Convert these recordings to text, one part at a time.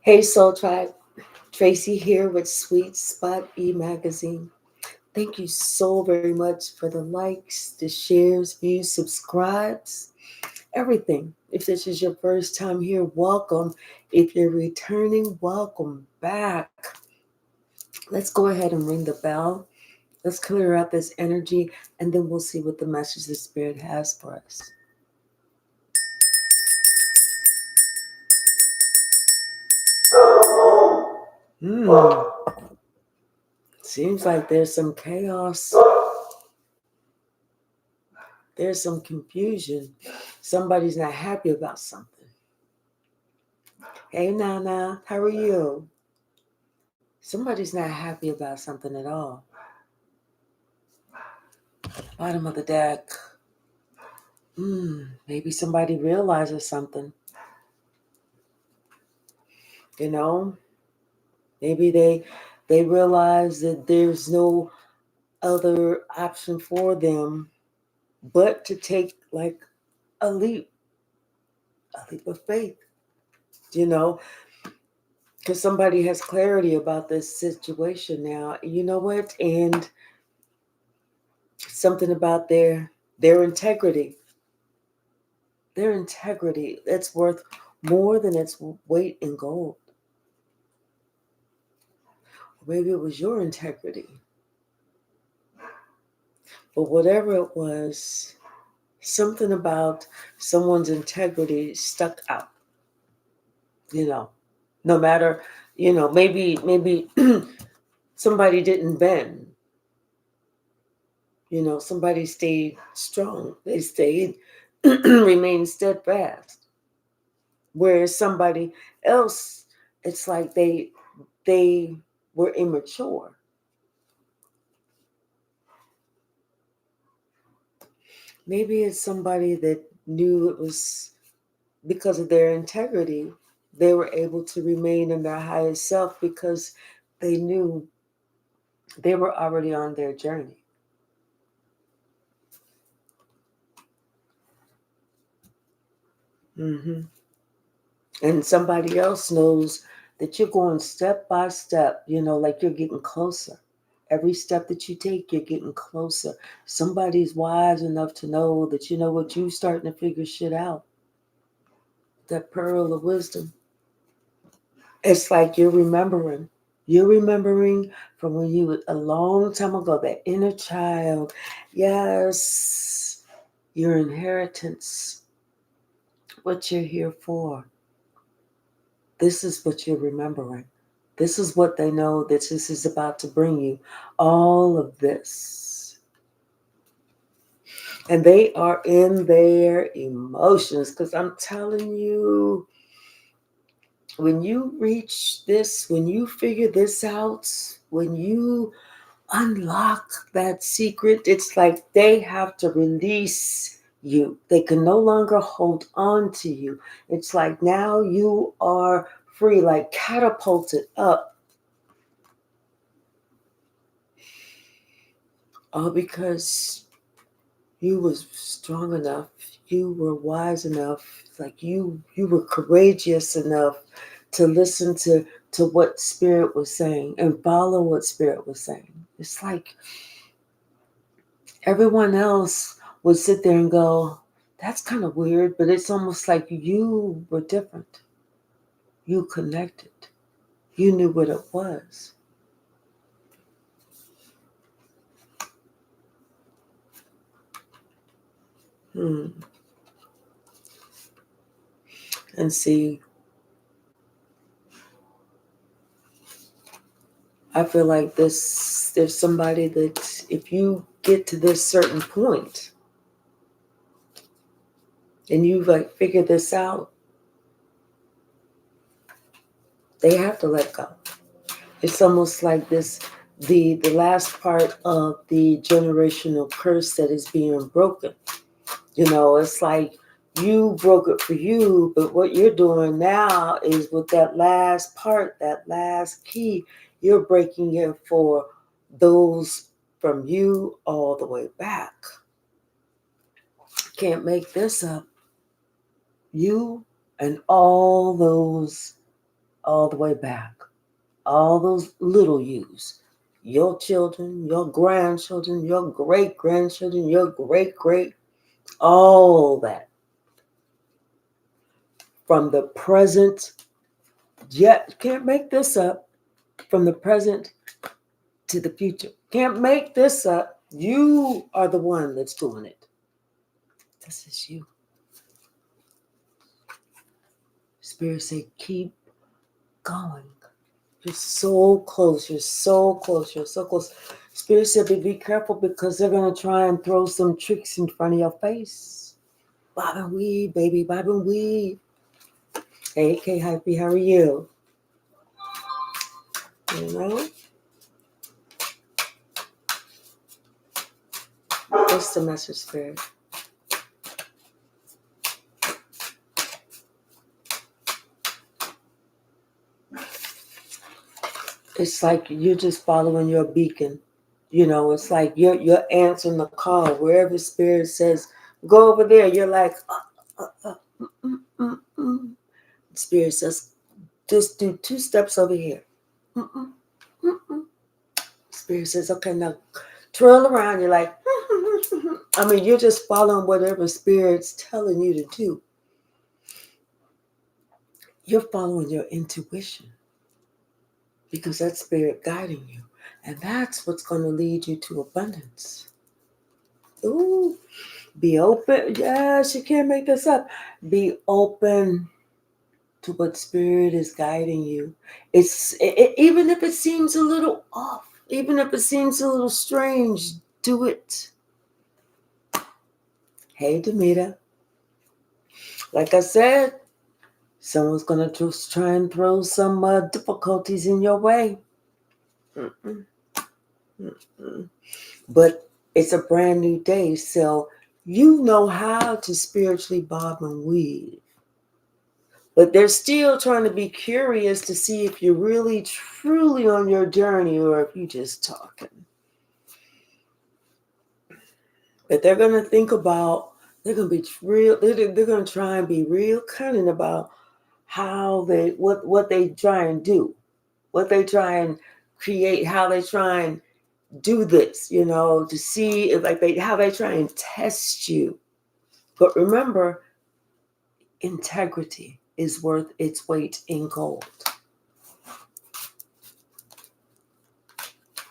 Hey Soul Tribe, Tracy here with Sweet Spot e-magazine. Thank you so very much for the likes, the shares, views, subscribes, everything. If this is your first time here, welcome. If you're returning, welcome back. Let's go ahead and ring the bell. Let's clear out this energy and then we'll see what the message the Spirit has for us. Hmm. Seems like there's some chaos. There's some confusion. Somebody's not happy about something. Hey, Nana, how are you? Somebody's not happy about something at all. Bottom of the deck. Maybe somebody realizes something. You know, maybe they realize that there's no other option for them but to take like a leap, a leap of faith. You know, because somebody has clarity about this situation now. You know what? And something about their integrity. Their integrity, it's worth more than its weight in gold. Maybe it was your integrity. But whatever it was, something about someone's integrity stuck out. You know, no matter, maybe somebody didn't bend. Somebody stayed strong. They stayed, remained steadfast. Whereas somebody else, it's like they were immature. Maybe it's somebody that knew it was because of their integrity, they were able to remain in their highest self because they knew they were already on their journey. hmm And somebody else knows that you're going step by step, like you're getting closer. Every step that you take, you're getting closer. Somebody's wise enough to know that you know what, you starting to figure shit out. That pearl of wisdom. It's like you're remembering. You're remembering from when you were a long time ago, that inner child. Yes, your inheritance, what you're here for. This is what you're remembering. This is what they know that this is about to bring you. All of this. And they are in their emotions because I'm telling you, when you reach this, when you figure this out, when you unlock that secret, it's like they have to release you. They can no longer hold on to you. It's like now you are free, like catapulted up. All because you was strong enough, you were wise enough, like you were courageous enough to listen to what Spirit was saying and follow what Spirit was saying. It's like everyone else would sit there and go, that's kind of weird, but it's almost like you were different. You connected. You knew what it was. Hmm. And see, I feel like there's somebody that if you get to this certain point and you like figure this out, they have to let go. It's almost like this the last part of the generational curse that is being broken. It's like you broke it for you, but what you're doing now is with that last part, that last key, you're breaking it for those from you all the way back. Can't make this up. You and all those all the way back. All those little yous, your children, your grandchildren, your great grandchildren, your great great, all that. From the present, yet can't make this up. From the present to the future. Can't make this up. You are the one that's doing it. This is you. Spirit say, keep going. You're so close. You're so close. You're so close. Spirit said, be careful because they're going to try and throw some tricks in front of your face. Bob and weave, baby. Bob and weave. Hey, K-Hypey, how are you? You know? What's the message, Spirit? It's like you're just following your beacon. You know, it's like you're answering the call. Wherever Spirit says, go over there, you're like, Spirit says, just do 2 steps over here. Spirit says, okay, now twirl around. You're like, I mean, you're just following whatever Spirit's telling you to do. You're following your intuition because that's Spirit guiding you. And that's what's going to lead you to abundance. Ooh, be open. Yes, you can't make this up. Be open to what Spirit is guiding you. Even if it seems a little off, even if it seems a little strange, do it. Hey, Demita. Like I said, someone's going to just try and throw some difficulties in your way. But it's a brand new day, so you know how to spiritually bob and weave. But they're still trying to be curious to see if you're really, truly on your journey or if you're just talking. But they're going to think about, they're going to be real, they're going to try and be real cunning about how they, what they try and do, what they try and create, how they try and do this, you know, to see if how they try and test you. But remember, integrity is worth its weight in gold.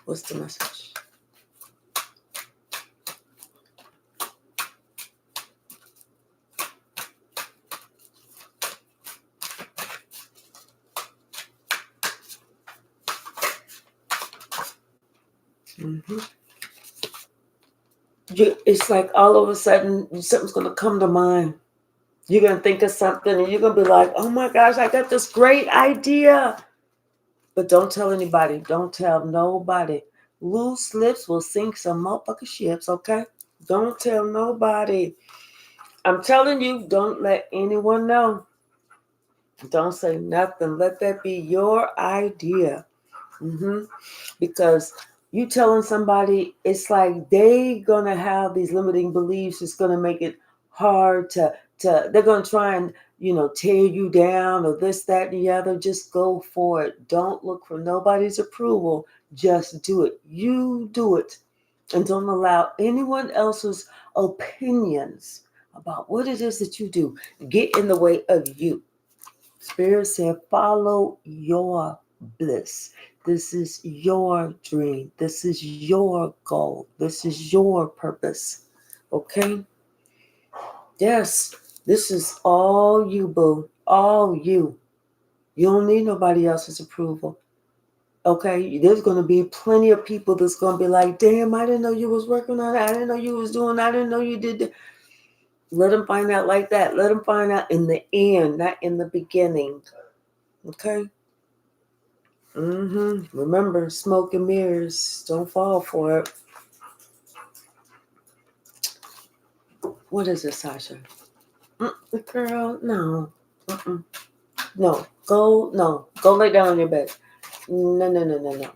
What's the message? It's like all of a sudden something's going to come to mind. You're going to think of something and you're going to be like, oh my gosh, I got this great idea. But don't tell anybody. Don't tell nobody. Loose lips will sink some motherfucking ships, okay? Don't tell nobody. I'm telling you, don't let anyone know. Don't say nothing. Let that be your idea. Because you telling somebody, it's like they gonna have these limiting beliefs. It's gonna make it hard to they're gonna try and, tear you down or this, that, and the other. Just go for it. Don't look for nobody's approval. Just do it. You do it. And don't allow anyone else's opinions about what it is that you do get in the way of you. Spirit said, follow your bliss. This is your dream. This is your goal. This is your purpose. Okay? Yes, this is all you, boo. All you. You don't need nobody else's approval. Okay? There's going to be plenty of people that's going to be like, damn, I didn't know you was working on that. I didn't know you was doing that. I didn't know you did that. Let them find out like that. Let them find out in the end, not in the beginning. Okay? Remember, smoke and mirrors. Don't fall for it. What is it, Sasha? Girl, no. No. Go lay down on your bed. No.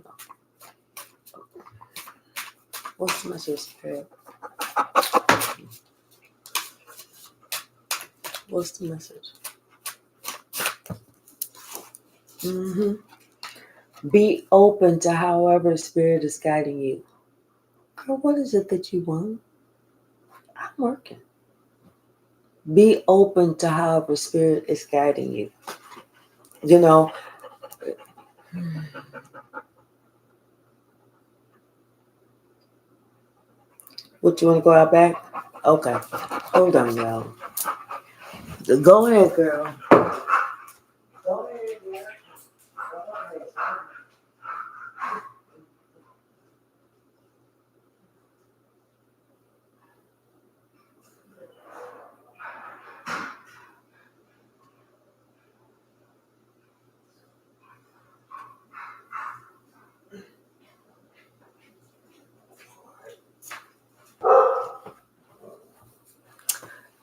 What's the message, Spirit? What's the message? Hmm. Be open to however spirit is guiding you. Girl, what is it that you want? I'm working. Be open to however spirit is guiding you. You know, what you want to go out back? Okay. Hold on, y'all. Go ahead, girl. Go ahead, girl. Go ahead.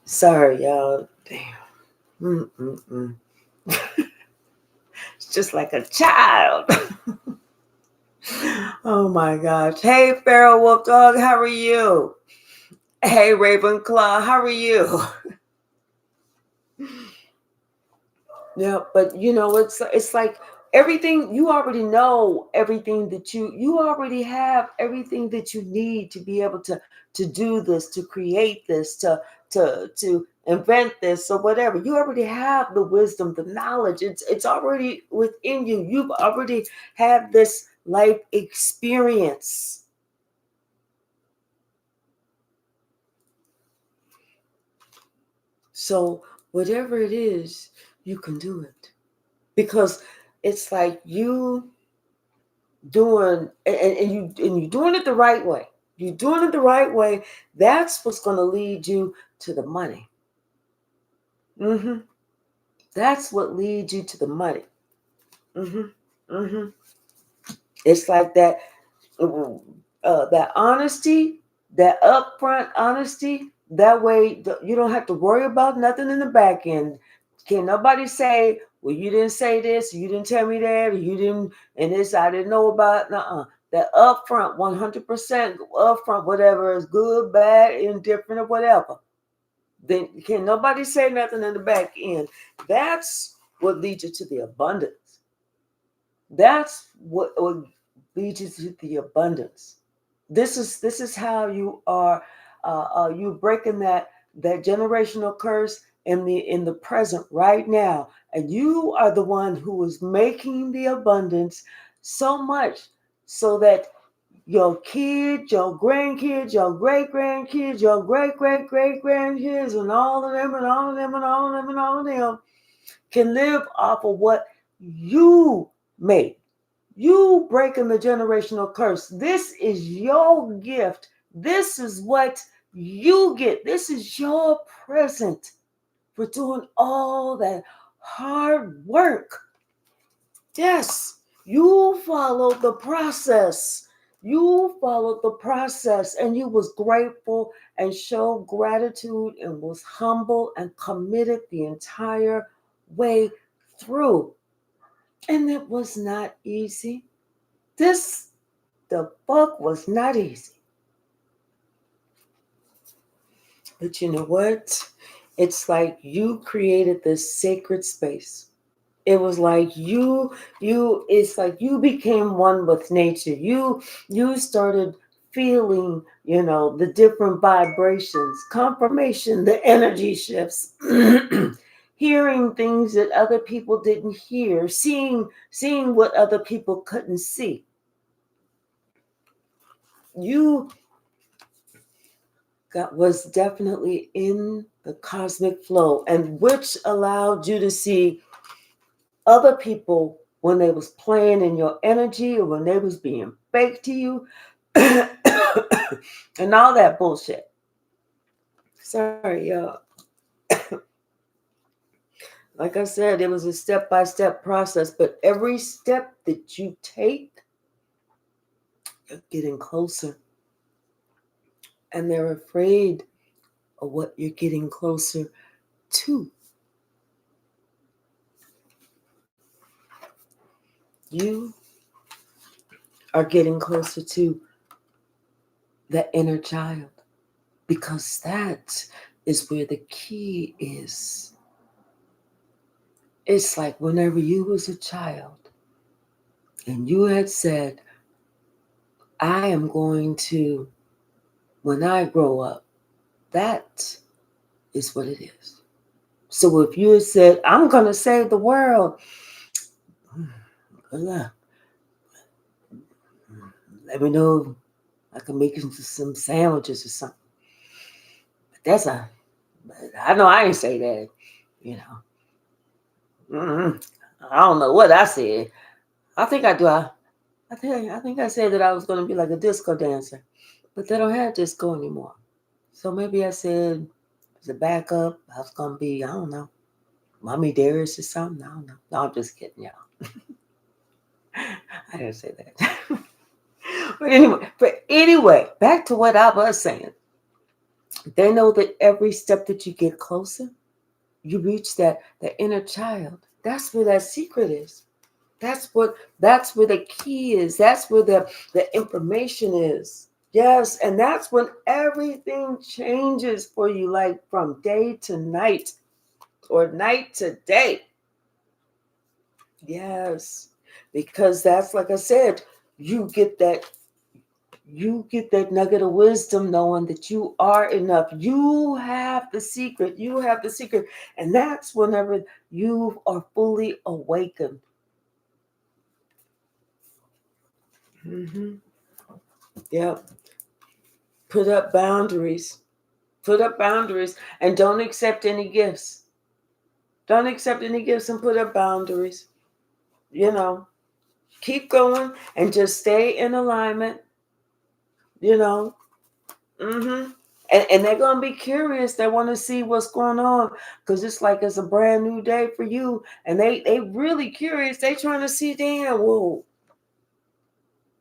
Sorry, y'all. Damn. Mm-mm-mm. It's just like a child. Oh my gosh. Hey, Feral Wolf Dog, how are you? Hey, Ravenclaw, how are you? Yeah, but it's like everything you already know, everything that you already have everything that you need to be able to do this, to create this, to invent this or whatever. You already have the wisdom, the knowledge. It's already within you. You've already had this life experience. So whatever it is, you can do it. Because it's like you doing and you're doing it the right way. You're doing it the right way. That's what's going to lead you to the money. Hmm. That's what leads you to the money. Hmm. Hmm. It's like that. That honesty, that upfront honesty. That way, you don't have to worry about nothing in the back end. Can nobody say, "Well, you didn't say this, you didn't tell me that, or you didn't," and this I didn't know about. Nuh-uh. That upfront, 100% upfront, whatever is good, bad, indifferent, or whatever. Then can nobody say nothing in the back end. That's what leads you to the abundance. That's what leads you to the abundance. This is how you are you breaking that generational curse in the present right now, and you are the one who is making the abundance so much so that your kids, your grandkids, your great grandkids, your great great great grandkids, and all of them and all of them and all of them and all of them can live off of what you made. You breaking the generational curse. This is your gift. This is what you get. This is your present for doing all that hard work. Yes, you followed the process. You followed the process and you was grateful and showed gratitude and was humble and committed the entire way through. And it was not easy. This The book was not easy. But you know what? It's like you created this sacred space. It was like it's like you became one with nature. You started feeling, the different vibrations, confirmation, the energy shifts, hearing things that other people didn't hear, seeing what other people couldn't see. You God was definitely in the cosmic flow, and which allowed you to see other people when they was playing in your energy or when they was being fake to you and all that bullshit. Sorry, y'all. Like I said, it was a step-by-step process, but every step that you take, you're getting closer. And they're afraid of what you're getting closer to. You are getting closer to the inner child, because that is where the key is. It's like whenever you was a child and you had said, I am going to, when I grow up, that is what it is. So if you had said, I'm going to save the world, good luck. Let me know I can make you some sandwiches or something. But I know I ain't say that, you know. I don't know what I said. I think I do. I think I said that I was going to be like a disco dancer, but they don't have disco anymore. So maybe I said as a backup, I was going to be, I don't know, Mommy Dearest or something. I don't know. No, I'm just kidding, y'all. I didn't say that. but anyway, back to what I was saying. They know that every step that you get closer, you reach that inner child. That's where that secret is. That's where the key is. That's where the information is. Yes, and that's when everything changes for you, like from day to night or night to day. Yes. Because that's like I said, you get that you get that nugget of wisdom knowing that you are enough. You have the secret. You have the secret. And that's whenever you are fully awakened. Mm-hmm. Yep. Put up boundaries. Put up boundaries and don't accept any gifts. Don't accept any gifts and put up boundaries. You know, keep going and just stay in alignment. You know, mm-hmm. And they're gonna be curious. They want to see what's going on because it's like it's a brand new day for you, and they really curious. They trying to see, damn, whoa,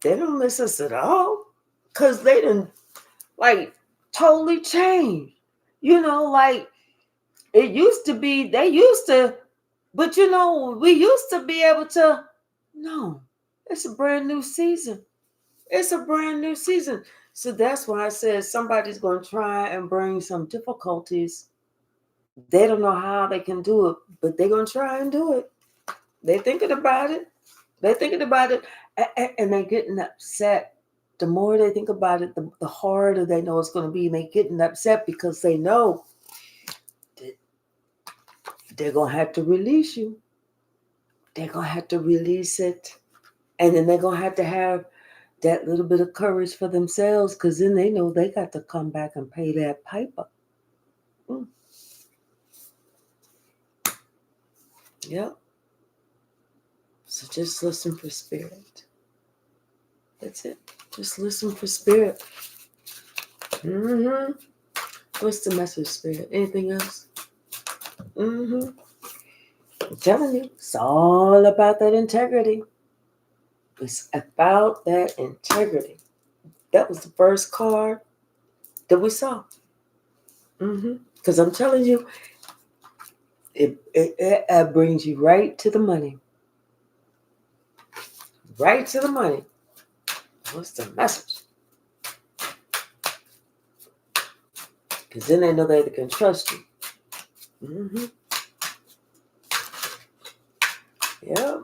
they don't miss us at all because they didn't like totally change. You know, like it used to be. They used to, but you know, we used to be able to. No, it's a brand new season. It's a brand new season. So that's why I said somebody's going to try and bring some difficulties. They don't know how they can do it, but they're going to try and do it. They're thinking about it. They're thinking about it, and they're getting upset. The more they think about it, the harder they know it's going to be. And they're getting upset because they know that they're going to have to release you. They're going to have to release it. And then they're going to have that little bit of courage for themselves because then they know they got to come back and pay that piper. Mm. Yep. So just listen for spirit. That's it. Just listen for spirit. Mm-hmm. What's the message, spirit? Anything else? Mm-hmm. I'm telling you, it's all about that integrity. It's about that integrity. That was the first card that we saw. Mm-hmm. Because I'm telling you, it brings you right to the money. Right to the money. What's the message? Because then they know they can trust you. Mm-hmm. Yeah.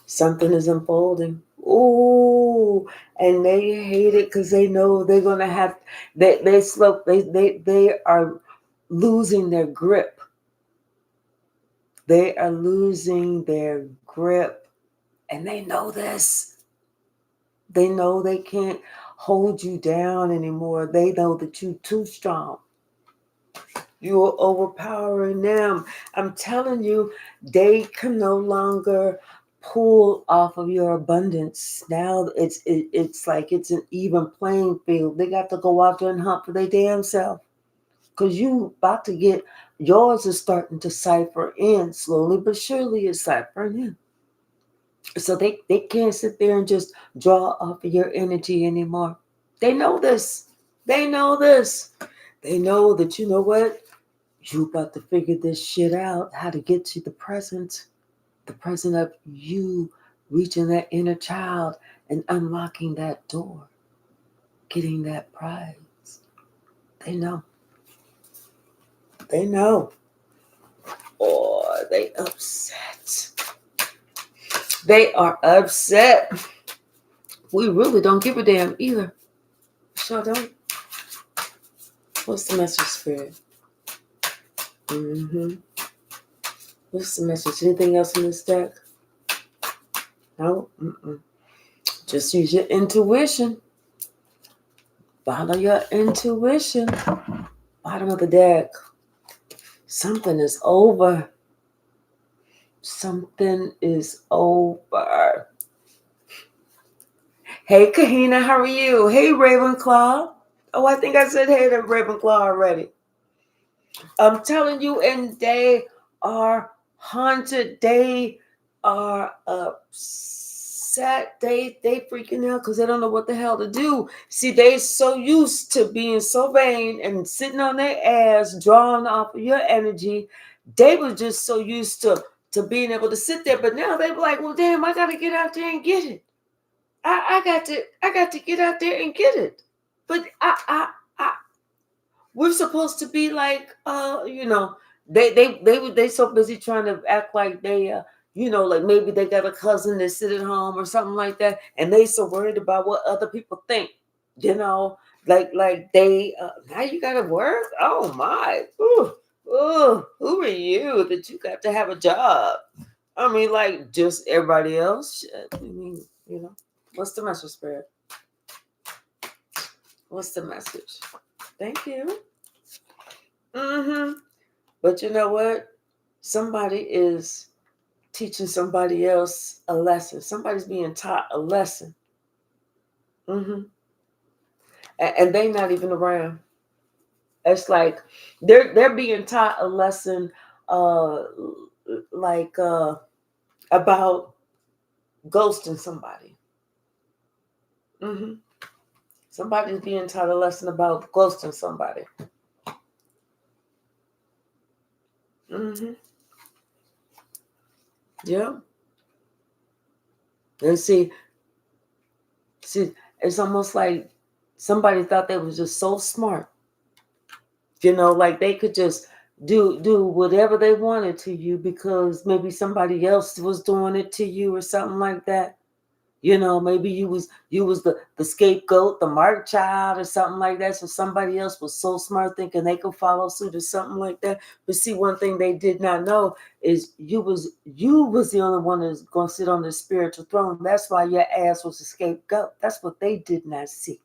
Something is unfolding. Ooh, and they hate it because they know they're gonna have they are losing their grip. They are losing their grip, and they know this. They know they can't hold you down anymore. They know that you're too strong. You're overpowering them. I'm telling you, they can no longer pull off of your abundance. Now it's like it's an even playing field. They got to go out there and hunt for their damn self. Because you about to get, yours is starting to cipher in. Slowly but surely it's ciphering in. So they can't sit there and just draw off of your energy anymore. They know this. They know this. They know that, you know what? You about to figure this shit out, how to get to the present of you reaching that inner child and unlocking that door, getting that prize. They know. They know. They upset. They are upset. We really don't give a damn either. Sure don't. What's the message, Spirit? What's the message? Anything else in this deck? No? Just use your intuition. Follow your intuition. Bottom of the deck. Something is over. Something is over. Hey, Kahina, how are you? Hey, Ravenclaw. Oh, I think I said hey to Ravenclaw already. I'm telling you, and they are haunted. They are upset. They freaking out because they don't know what the hell to do. See, they so used to being so vain and sitting on their ass, drawing off of your energy. They were just so used to being able to sit there, but now they were like, well, damn, I got to get out there and get it. I got to get out there and get it. But we're supposed to be like, they so busy trying to act like they, like maybe they got a cousin that sit at home or something like that, and they so worried about what other people think, like they, now you got to work. Oh my, who are you that you got to have a job? I mean, like just everybody else. Shit. I mean, what's the message, Spirit? What's the message? Thank you. But you know what? Somebody is teaching somebody else a lesson. Somebody's being taught a lesson. And they not even around. It's like they're being taught a lesson, about ghosting somebody. Somebody's being taught a lesson about ghosting somebody. Yeah. And see, it's almost like somebody thought they was just so smart. Like they could just do whatever they wanted to you because maybe somebody else was doing it to you or something like that. Maybe you was the scapegoat, the marked child or something like that. So somebody else was so smart thinking they could follow suit or something like that. But see, one thing they did not know is you was the only one that's going to sit on the spiritual throne. That's why your ass was a scapegoat. That's what they did not see.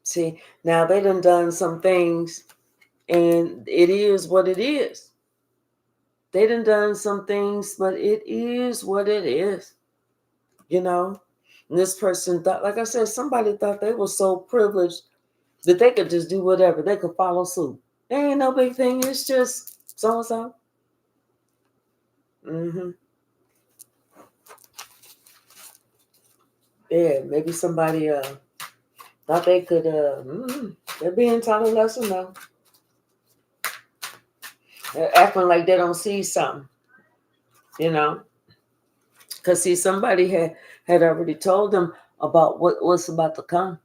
See, now they done some things and it is what it is. They done some things, but it is what it is. And this person thought, like I said, somebody thought they were so privileged that they could just do whatever. They could follow suit. There ain't no big thing. It's just so-and-so. Yeah, maybe somebody thought they could, they're being taught a lesson now. They're acting like they don't see something, Because see, somebody had already told them about what's about to come.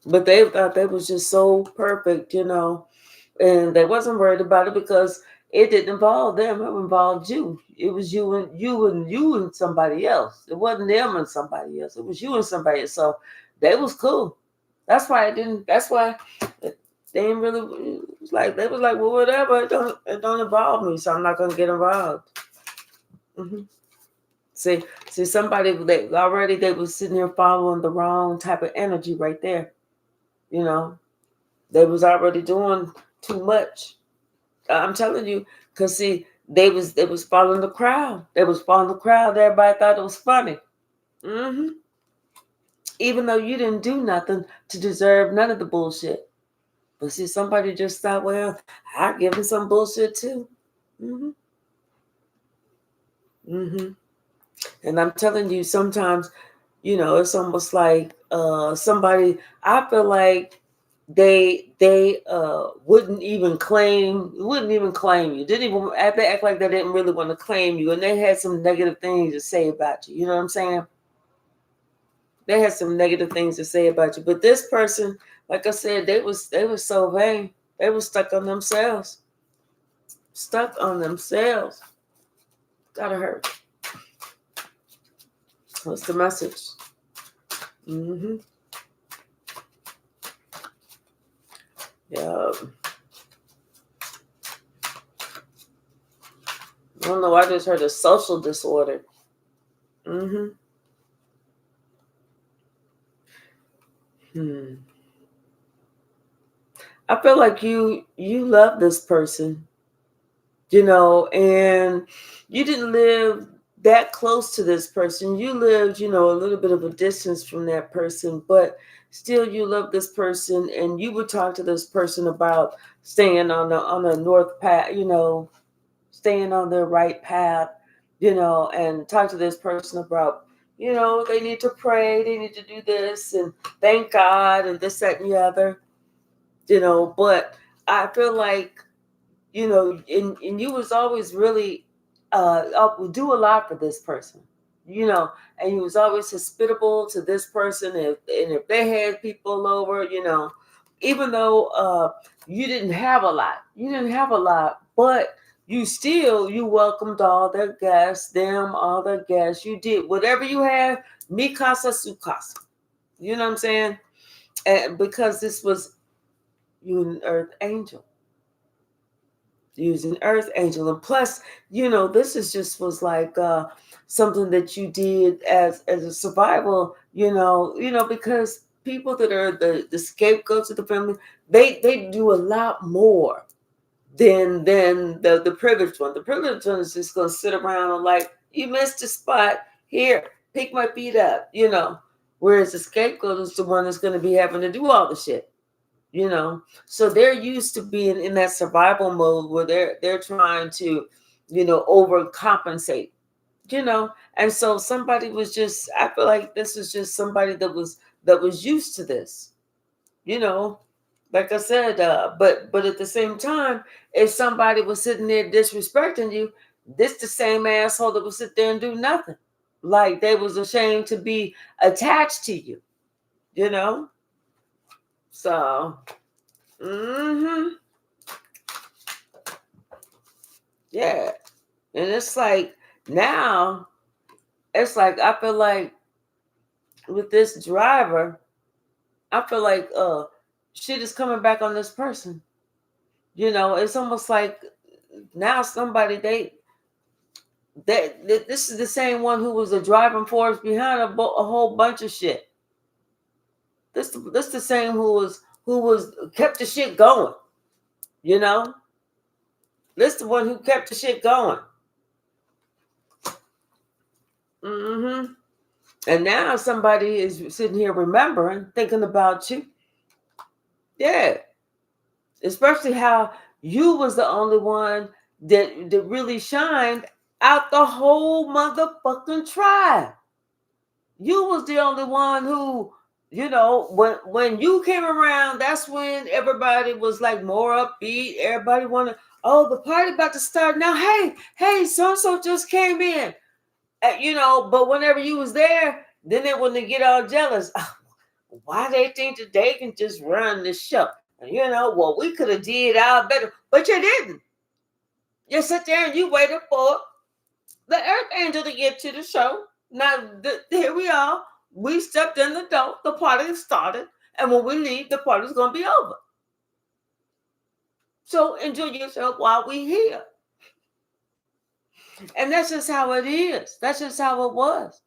But they thought they was just so perfect, and they wasn't worried about it because it didn't involve them. It involved you. It was you and somebody else. It wasn't them and somebody else. It was you and somebody else. So they was cool. That's why they didn't really. It was like they was like, well, whatever. It don't involve me, so I'm not gonna get involved. See, somebody they was sitting there following the wrong type of energy right there. They was already doing too much. I'm telling you, because see, they was following the crowd. They was following the crowd. Everybody thought it was funny. Even though you didn't do nothing to deserve none of the bullshit. But see, somebody just thought, well, I'll give him some bullshit too. And I'm telling you, sometimes, it's almost like somebody, I feel like they wouldn't even claim you. Didn't even they act like they didn't really want to claim you, and they had some negative things to say about you. You know what I'm saying? They had some negative things to say about you. But this person, like I said, they was so vain. They were stuck on themselves. Stuck on themselves. Gotta hurt. What's the message? Mm-hmm. Yeah. I don't know. I just heard a social disorder. Mm-hmm. I feel like you love this person, and you didn't live that close to this person. You lived, a little bit of a distance from that person, but still you love this person, and you would talk to this person about staying on the north path, staying on the right path, and talk to this person about, they need to pray, they need to do this and thank God and this, that, and the other, but I feel like, and you was always really do a lot for this person, and you was always hospitable to this person. If they had people over, even though you didn't have a lot, but you welcomed all their guests, all their guests. You did whatever you have, mi casa su casa. You know what I'm saying? And because this was you an earth angel. Using earth angel, and plus this is just was like something that you did as a survival, because people that are the scapegoats of the family, they do a lot more than the privileged one. The privileged one is just gonna sit around and like, you missed a spot here, pick my feet up, whereas the scapegoat is the one that's going to be having to do all the shit. So they're used to being in that survival mode where they're trying to overcompensate, and so somebody was just, I feel like this was just somebody that was used to this, like I said, but at the same time, if somebody was sitting there disrespecting you, this the same asshole that would sit there and do nothing, like they was ashamed to be attached to you, so yeah. And it's like now, it's like I feel like with this driver, I feel like shit is coming back on this person. It's almost like now somebody this is the same one who was the driving force behind a whole bunch of shit. This the same who was kept the shit going. This the one who kept the shit going. And now somebody is sitting here remembering, thinking about you. Yeah. Especially how you was the only one that really shined out the whole motherfucking tribe. You was the only one who, when you came around, that's when everybody was like more upbeat. Everybody wanted, oh, the party about to start now. Hey, so-and-so just came in. But whenever you was there, then they wouldn't get all jealous. Why they think that they can just run the show? Well, we could have did our better, but you didn't. You sit there and you waited for the earth angel to get to the show. Now, here we are. We stepped in the door. The party started. And when we leave, the party's going to be over. So enjoy yourself while we're here. And that's just how it is. That's just how it was.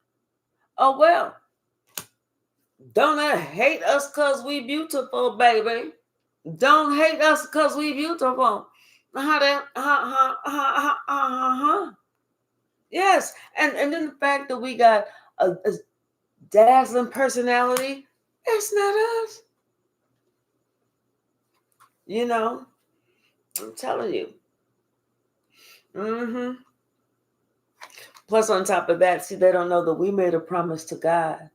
Oh, well. Don't hate us because we beautiful, baby. Don't hate us because we beautiful. Yes. And then the fact that we got a dazzling personality, it's not us. I'm telling you. Plus, on top of that, see, they don't know that we made a promise to God.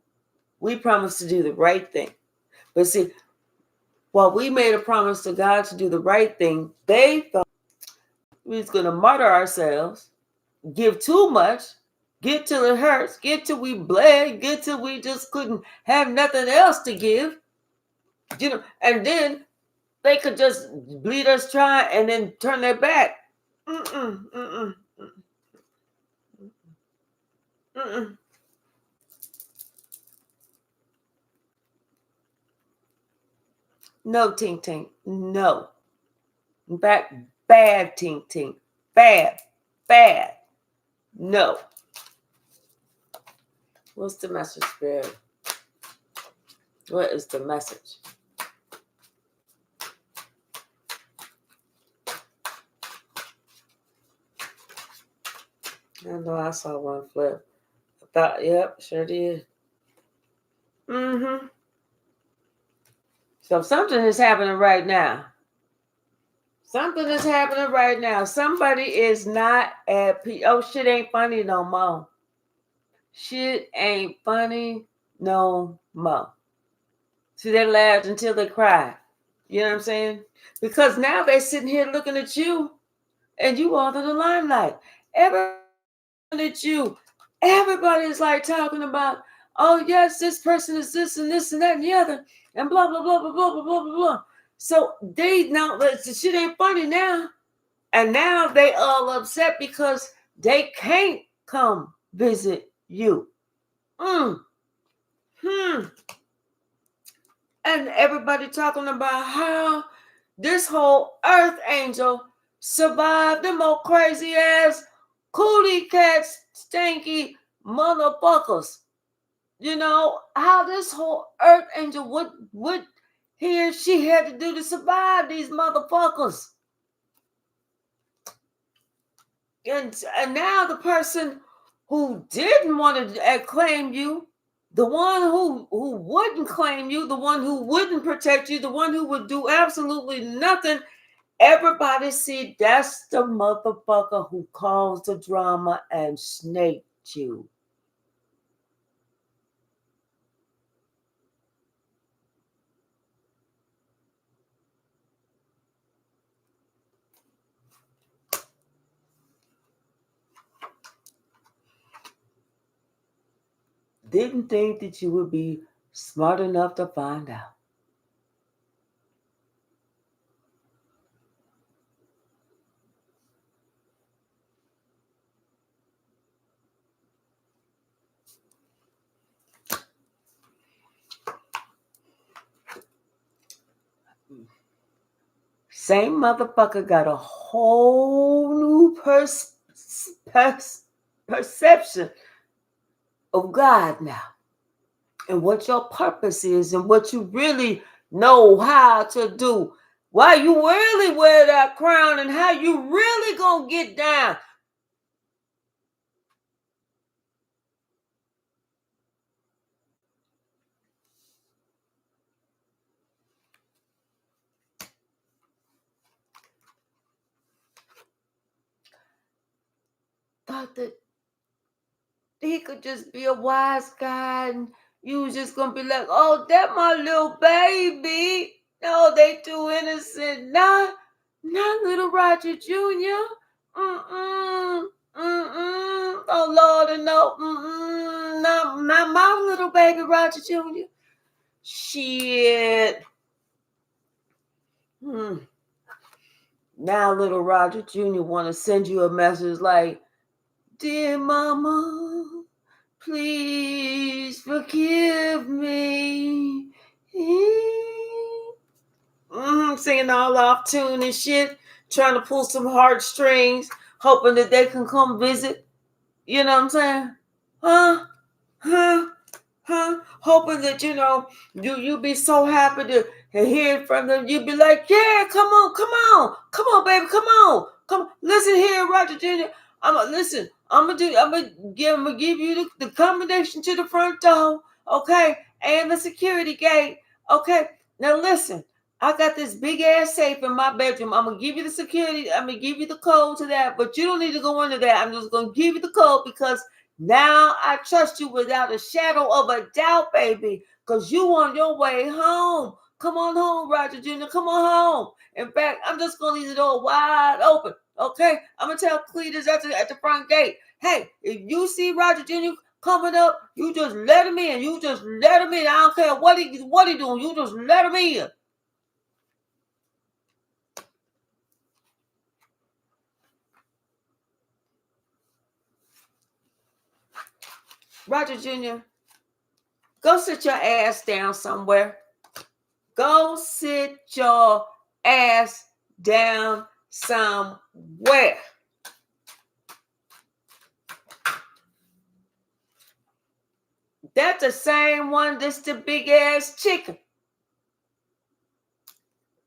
We promised to do the right thing. But see, while we made a promise to God to do the right thing, they thought we was going to martyr ourselves, give too much, get till it hurts, get till we bled, get till we just couldn't have nothing else to give. And then They could just bleed us dry and then turn their back. Mm-mm, mm-mm, mm-mm. No, Tink Tink. No. In fact, bad, Tink Tink. Bad. Bad. No. What's the message, Spirit? What is the message? I know I saw one flip. I thought, yep, sure did. Mm-hmm. So something is happening right now. Something is happening right now. Somebody is not at peace. Oh, shit ain't funny no more. Shit ain't funny no more. See, they laughed until they cried. You know what I'm saying? Because now they're sitting here looking at you and you are in the limelight. Everybody at you. Everybody's like talking about, oh, yes, this person is this and this and that and the other, and blah, blah, blah, blah, blah, blah, blah, blah. So they now, the shit ain't funny now. And now they all upset because they can't come visit you. Mm. Hmm. And everybody talking about how this whole earth angel survived them old crazy ass cootie cats, stinky motherfuckers. You know, how this whole earth angel, what he or she had to do to survive these motherfuckers. And now the person who didn't want to claim you, the one who wouldn't claim you, the one who wouldn't protect you, the one who would do absolutely nothing, everybody see that's the motherfucker who caused the drama and snaked you. Didn't think that you would be smart enough to find out. Same motherfucker got a whole new perception of God now, and what your purpose is, and what you really know how to do. Why you really wear that crown, and how you really gonna get down. Thought that he could just be a wise guy, and you was just gonna be like, oh, that my little baby. No, they too innocent. Not little Roger Jr. Mm-mm. Mm-mm. Oh Lord, and no, mm-mm. Not my little baby Roger Jr. Shit. Now little Roger Jr. want to send you a message like, dear mama, please forgive me. Singing all off tune and shit, trying to pull some heartstrings, hoping that they can come visit. You know what I'm saying? Huh? Huh? Huh? Hoping that you be so happy to hear from them. You'd be like, yeah, come on, baby, come. Listen here, Roger Jr. Listen. I'm gonna give you the combination to the front door, okay, and the security gate, okay. Now listen. I got this big ass safe in my bedroom. I'm gonna give you the security. I'm gonna give you the code to that, but you don't need to go into that. I'm just gonna give you the code because now I trust you without a shadow of a doubt, baby, because you on your way home. Come on home, Roger Jr. Come on home. In fact, I'm just going to leave the door wide open, okay? I'm going to tell Cletus at the front gate, hey, if you see Roger Jr. coming up, you just let him in. You just let him in. I don't care what he doing. You just let him in. Roger Jr., go sit your ass down somewhere. Go sit your ass down somewhere. That's the same one that's the big ass chicken.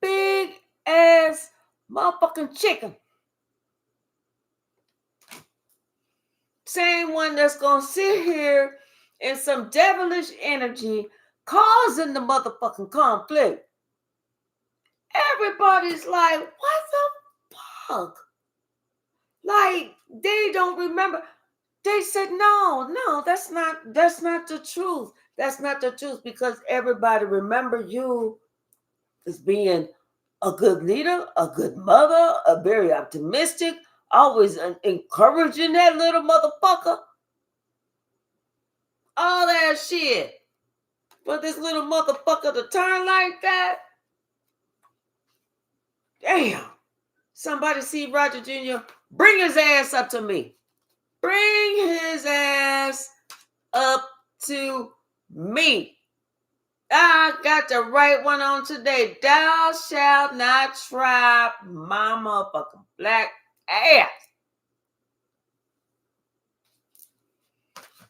Big ass motherfucking chicken. Same one that's gonna sit here in some devilish energy causing the motherfucking conflict. Everybody's like, what the fuck? Like, they don't remember. They said, no, that's not the truth. That's not the truth, because everybody remember you as being a good leader, a good mother, a very optimistic, always encouraging that little motherfucker. All that shit. For this little motherfucker to turn like that? Damn. Somebody see Roger Jr., bring his ass up to me. Bring his ass up to me. I got the right one on today. Thou shalt not try my motherfucking black ass.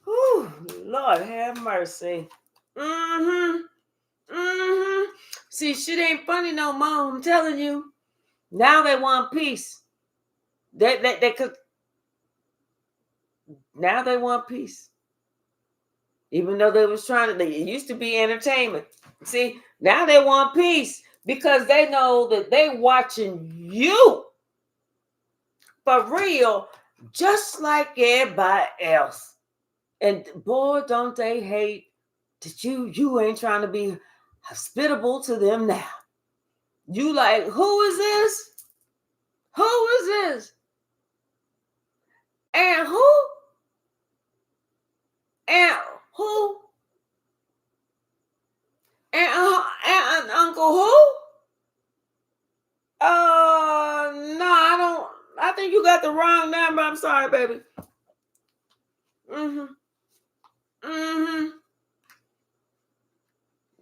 Whew, Lord have mercy. See, shit ain't funny no more. I'm telling you. Now they want peace. They could. Now they want peace. Even though they was trying to, it used to be entertainment. See, now they want peace because they know that they watching you for real, just like everybody else. And boy, don't they hate that you ain't trying to be hospitable to them now. You like, who is this? Who is this? And who? And who? And Uncle who? No, I don't. I think you got the wrong number. I'm sorry, baby.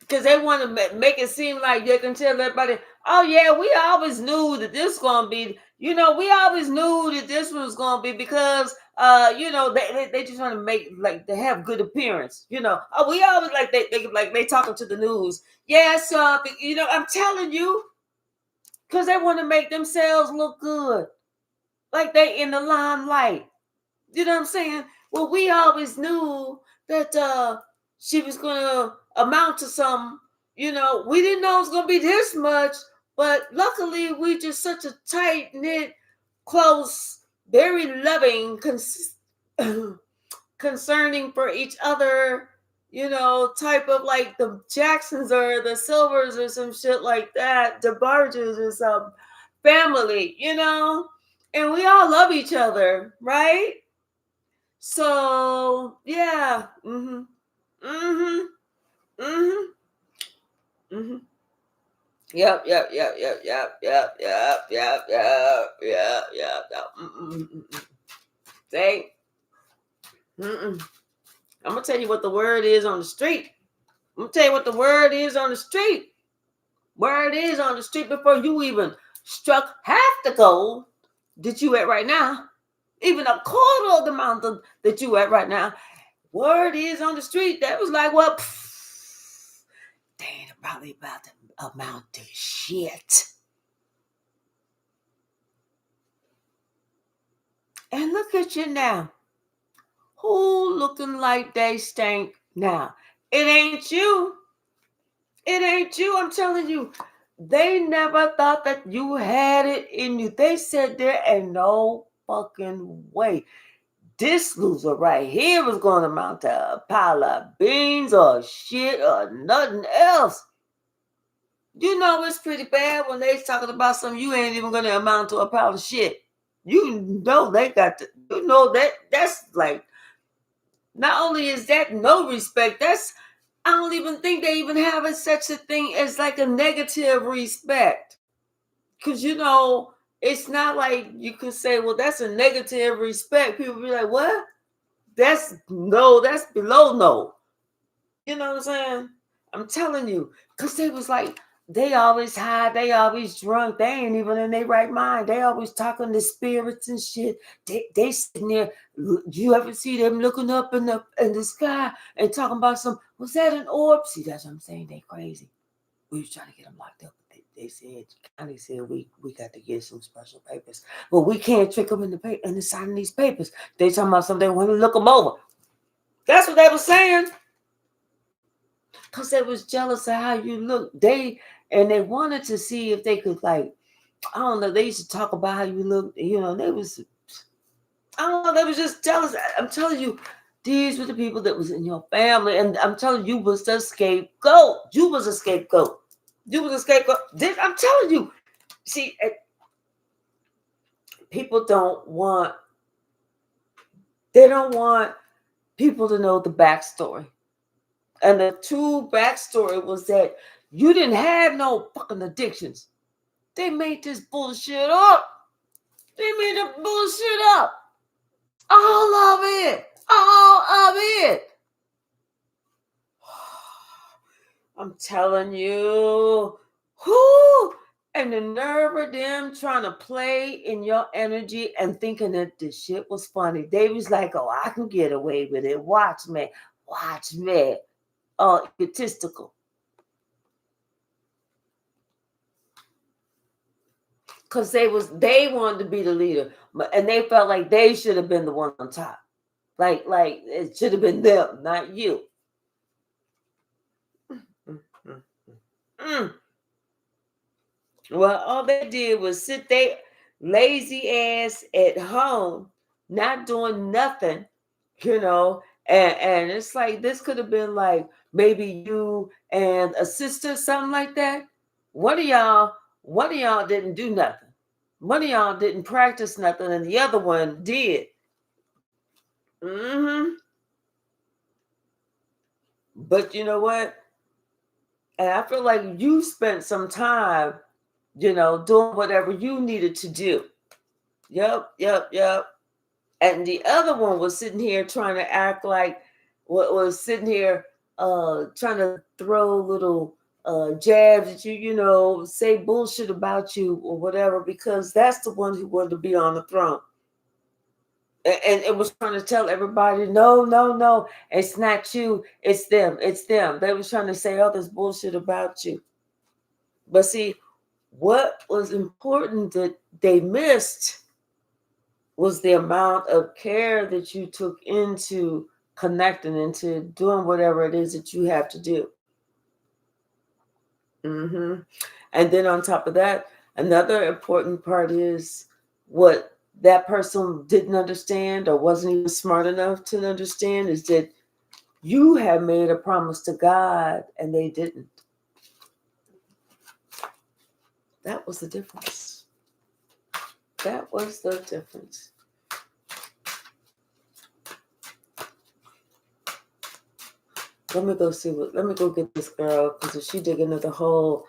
Because they want to make it seem like they can tell everybody, oh yeah, we always knew that this was going to be, we always knew that this was going to be because, they just want to make, like, they have good appearance, Oh, we always, like, they talking to the news. Yes, I'm telling you, because they want to make themselves look good. Like they in the limelight. You know what I'm saying? Well, we always knew that she was going to amount to something. We didn't know it was going to be this much, but luckily we just such a tight-knit, close, very loving, concerning for each other, type of like the Jacksons or the Silvers or some shit like that, the Barges or some family, and we all love each other, right? So yeah, Yep. Say, I'm gonna tell you what the word is on the street. I'm gonna tell you what the word is on the street. Word is on the street before you even struck half the goal that you at right now, even a quarter of the mountain that you at right now. Word is on the street. That was like, well, they ain't probably about to amount to shit. And look at you now. Who looking like they stink now? It ain't you. It ain't you. I'm telling you. They never thought that you had it in you. They said there ain't no fucking way. This loser right here was going to amount to a pile of beans or shit or nothing else. It's pretty bad when they talking about something you ain't even going to amount to a pile of shit. They got to, that's like, not only is that no respect, I don't even think they even have such a thing as like a negative respect. Because, it's not like you can say, well, that's a negative respect. People be like, what? That's no, that's below no. You know what I'm saying? I'm telling you, because they was like, they always high, they always drunk, they ain't even in their right mind. They always talking to spirits and shit. They sitting there. You ever see them looking up in the sky and talking about some? Was that an orb? See, that's what I'm saying. They crazy. We was trying to get them locked up. They said, county said we got to get some special papers, but we can't trick them in the paper in the signing these papers. They talking about something. They want to look them over. That's what they were saying. Because they was jealous of how you look. They wanted to see if they could, like, I don't know, they used to talk about how you look, they was, I don't know, they was just jealous. I'm telling you, these were the people that was in your family, and I'm telling you, was the scapegoat. You was a scapegoat. You was a scapegoat. I'm telling you. See, people they don't want people to know the backstory. And the true backstory was that you didn't have no fucking addictions. They made this bullshit up. They made the bullshit up. All of it. All of it. I'm telling you. Whoo! And the nerve of them trying to play in your energy and thinking that this shit was funny. They was like, oh, I can get away with it. Watch me. Watch me. Oh, egotistical. Because they wanted to be the leader, and they felt like they should have been the one on top. Like it should have been them, not you. Well, all they did was sit their lazy ass at home, not doing nothing, and it's like this could have been like maybe you and a sister, something like that. One of y'all didn't do nothing. One of y'all didn't practice nothing, and the other one did. But you know what? And I feel like you spent some time, doing whatever you needed to do. Yep. And the other one was sitting here trying to act like what was sitting here trying to throw little jabs at you, say bullshit about you or whatever, because that's the one who wanted to be on the throne. And it was trying to tell everybody, no, it's not you, it's them. They was trying to say all this bullshit about you. But see, what was important that they missed was the amount of care that you took into connecting, into doing whatever it is that you have to do. And then on top of that, another important part is what that person didn't understand or wasn't even smart enough to understand is that you have made a promise to God and they didn't. That was the difference. That was the difference. Let me go get this girl, because if she dig another hole,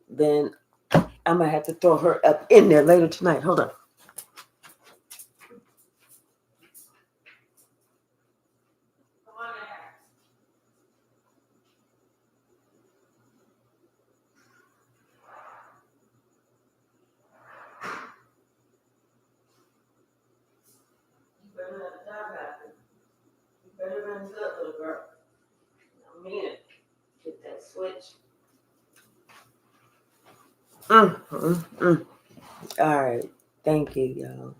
then I might have to throw her up in there later tonight. Hold on. Get that switch. All right. Thank you, y'all.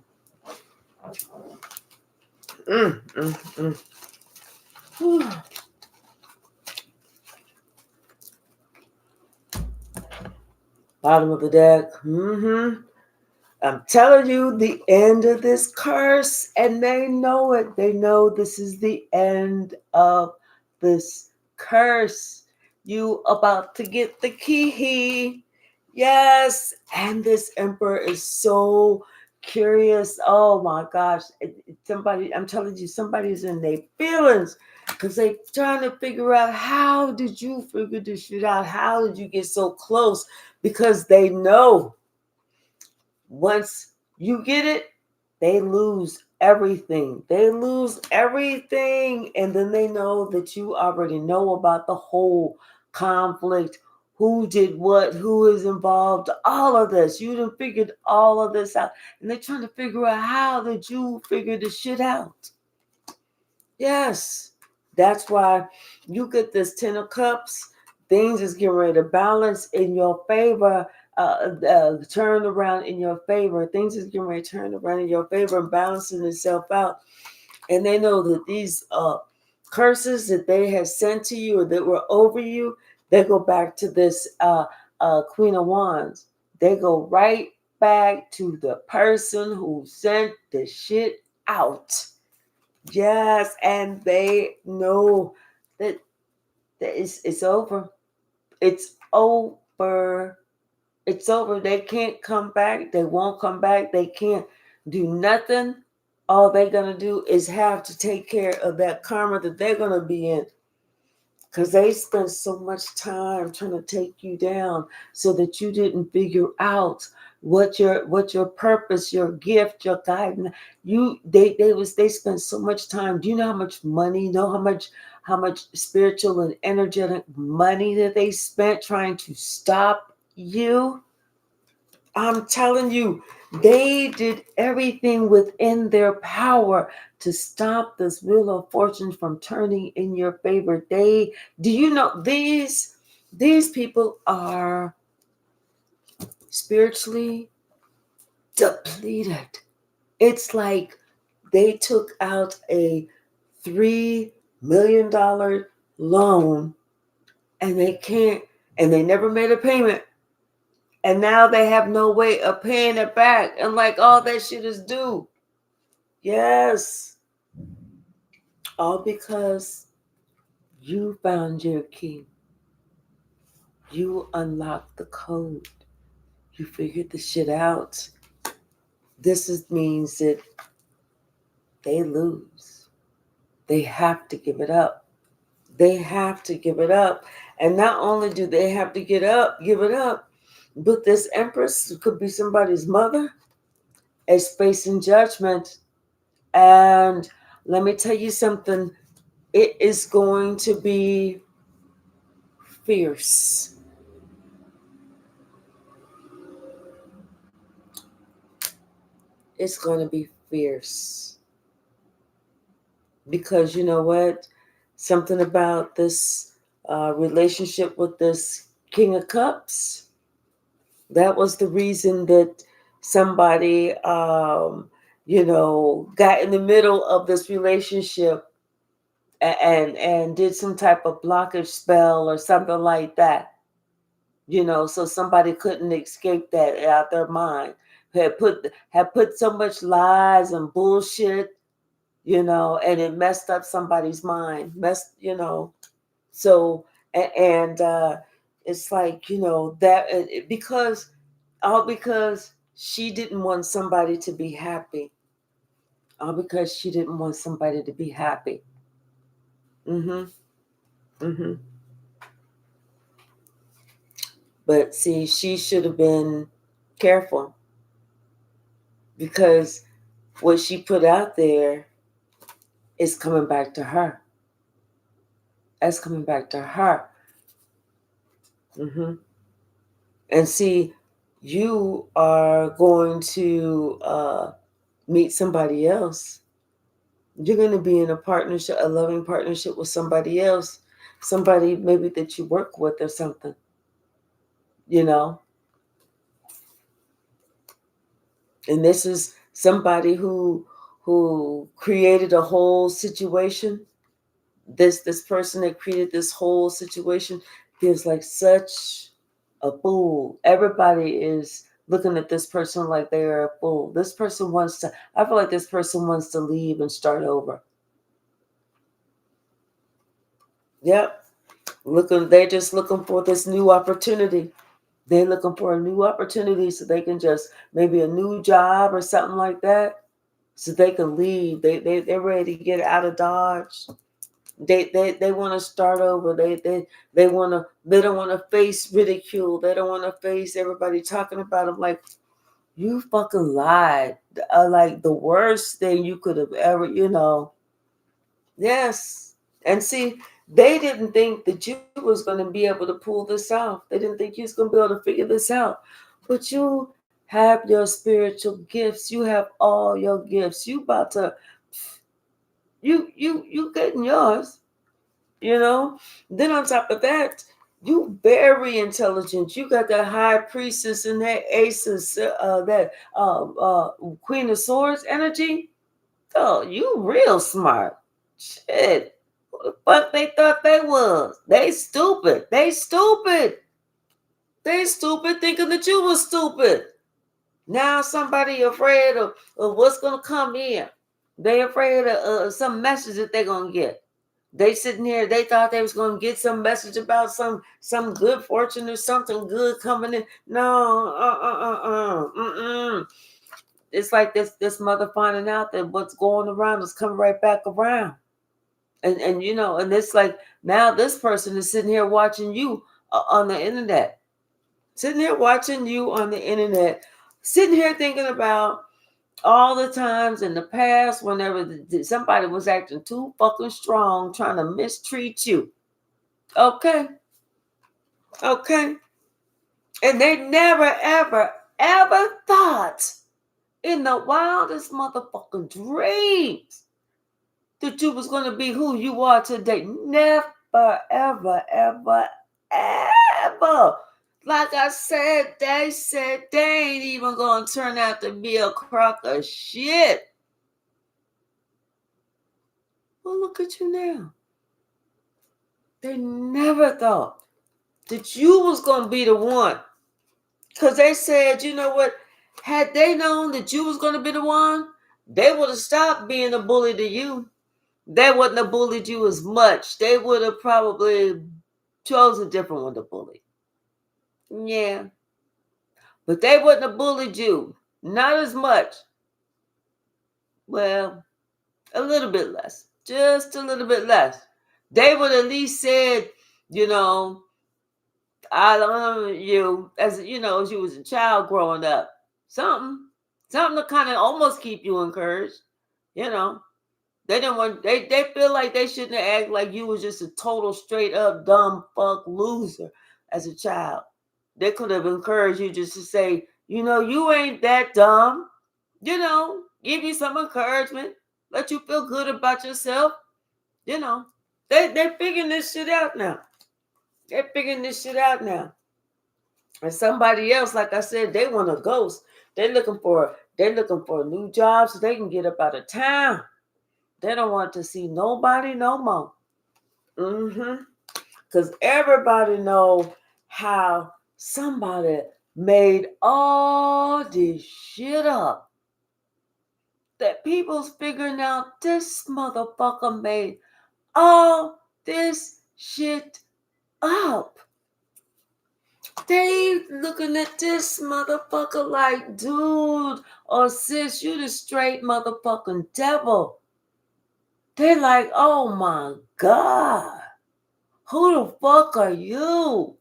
Bottom of the deck. I'm telling you, the end of this curse, and they know it. They know this is the end of this curse. You about to get the key. Yes. And this emperor is so curious. Oh my gosh. I'm telling you, somebody's in their feelings, because they trying to figure out, how did you figure this shit out? How did you get so close? Because they know once you get it, They lose everything. They lose everything. And then they know that you already know about the whole conflict, who did what, who is involved, all of this. You done figured all of this out. And they're trying to figure out how did you figure this shit out. Yes. That's why you get this 10 of cups. Things is getting ready to balance in your favor, turn around in your favor. Things is getting ready to turn around in your favor and balancing itself out. And they know that these curses that they have sent to you or that were over you, they go back to this Queen of Wands. They go right back to the person who sent the shit out. Yes, and they know that it's over. It's over. It's over. They can't come back. They won't come back. They can't do nothing. All they're going to do is have to take care of that karma that they're going to be in. Because they spent so much time trying to take you down so that you didn't figure out what your purpose, your gift, your guidance. They spent so much time. Do you know how much money? You know how much spiritual and energetic money that they spent trying to stop you? I'm telling you, they did everything within their power to stop this wheel of fortune from turning in your favor. Do you know these people are spiritually depleted. It's like they took out a $3 million loan and they never made a payment. And now they have no way of paying it back. And like all that shit is due. Yes. All because you found your key. You unlocked the code. You figured the shit out. Means that they lose. They have to give it up. They have to give it up. And not only do they have to give it up, but this Empress could be somebody's mother is facing judgment. And let me tell you something. It is going to be fierce. It's going to be fierce. Because you know what? Something about this relationship with this King of Cups, that was the reason that somebody, got in the middle of this relationship and did some type of blockage spell or something like that. So somebody couldn't escape that out their mind. Had put so much lies and bullshit, and it messed up somebody's mind. So and it's like that because she didn't want somebody to be happy. All because she didn't want somebody to be happy. Mm-hmm. Mm-hmm. But see, she should have been careful because what she put out there is coming back to her. That's coming back to her. Mm-hmm. And see, you are going to meet somebody else. You're going to be in a loving partnership with somebody else, somebody maybe that you work with or something, you know. And this is somebody who created a whole situation. This person that created this whole situation feels like such a fool. Everybody is looking at this person like they are a fool. I feel like this person wants to leave and start over. Yep. They're just looking for this new opportunity. They're looking for a new opportunity so they can just maybe a new job or something like that. So they can leave. They're ready to get out of Dodge. They want to start over. They want to. They don't want to face ridicule. They don't want to face everybody talking about them like, You fucking lied. Like the worst thing you could have ever, Yes. And see, they didn't think that you was going to be able to pull this off. They didn't think you was going to be able to figure this out. But you have your spiritual gifts. You have all your gifts. You about to you getting yours, you know? Then on top of that, you very intelligent. You got that high priestess and that aces, that Queen of Swords energy. Oh, you real smart. Shit. Who the fuck they thought they was? They stupid. They stupid. They stupid thinking that you was stupid. Now somebody afraid of what's gonna come in. They afraid of some message that they're gonna get. They sitting here, they thought they was gonna get some message about some good fortune or something good coming in. No, it's like this mother finding out that what's going around is coming right back around. And and it's like now this person is sitting here watching you on the internet, sitting here watching you on the internet, sitting here thinking about all the times in the past whenever somebody was acting too fucking strong, trying to mistreat you. Okay, okay, and they never ever thought in the wildest motherfucking dreams that you was going to be who you are today. Never, ever, ever, ever. Like I said they ain't even going to turn out to be a crock of shit. Well, look at you now. They never thought that you was going to be the one. Because they said, you know what? Had they known that you was going to be the one, they would have stopped being a bully to you. They wouldn't have bullied you as much. They would have probably chose a different one to bully. Yeah. But they wouldn't have bullied you. Not as much. Well, a little bit less. Just a little bit less. They would at least said, I love you as as you was a child growing up. Something. Something to kind of almost keep you encouraged. You know. They didn't want they feel like they shouldn't have act like you was just a total straight up dumb fuck loser as a child. They could have encouraged you just to say, you ain't that dumb. Give you some encouragement, let you feel good about yourself. They figuring this shit out now. They're figuring this shit out now. And somebody else, like I said, they want a ghost. They're looking for a new job so they can get up out of town. They don't want to see nobody no more. Because everybody know how somebody made all this shit up. That people's figuring out this motherfucker made all this shit up. They looking at this motherfucker like, dude or sis, you the straight motherfucking devil. They're like, oh my God, who the fuck are you?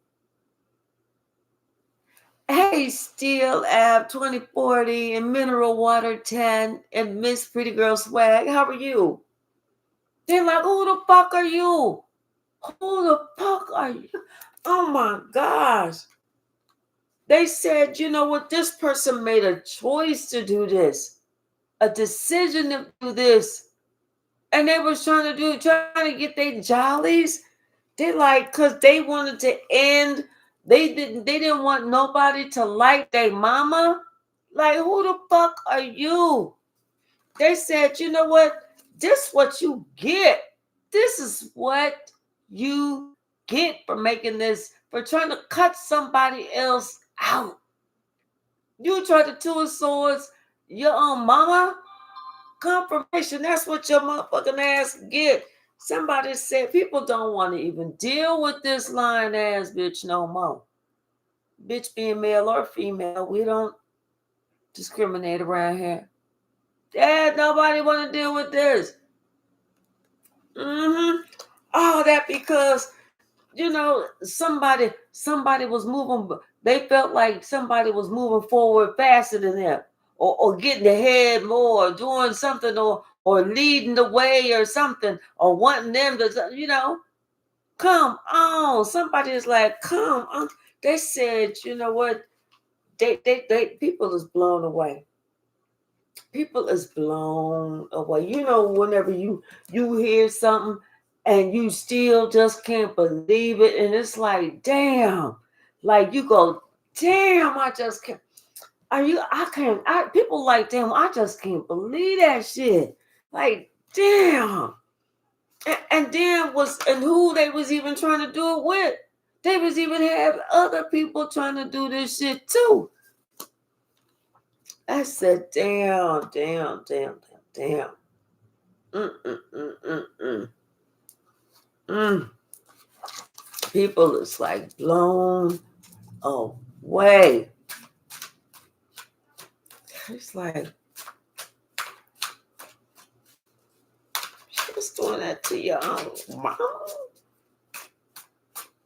Hey, Steel App 2040 and Mineral Water 10 and Miss Pretty Girl Swag, how are you? They're like, who the fuck are you? Who the fuck are you? Oh my gosh. They said, you know what? This person made a choice to do this, a decision to do this. And they was trying to get their jollies. They like, cause they wanted to end. They didn't want nobody to like their mama. Like, who the fuck are you? They said, you know what? This what you get. This is what you get for making this, for trying to cut somebody else out. You tried to two of swords, your own mama. Confirmation, that's what your motherfucking ass get. Somebody said people don't want to even deal with this lying ass bitch no more. Bitch being male or female, we don't discriminate around here. Dad, nobody want to deal with this. All that because somebody was moving They felt like somebody was moving forward faster than them, or getting ahead more, or doing something, or leading the way or something, or wanting them to, come on. Somebody is like, come on. They said, you know what? They people is blown away. People is blown away. Whenever you hear something and you still just can't believe it, and it's like, damn, like you go, damn, I just can't. I can't. People like, damn, I just can't believe that shit. Like, damn. And then and who they was even trying to do it with. They was even have other people trying to do this shit too. I said, damn, damn, damn, damn, damn. Mm. People is like blown away. It's like, she was doing that to your own mom,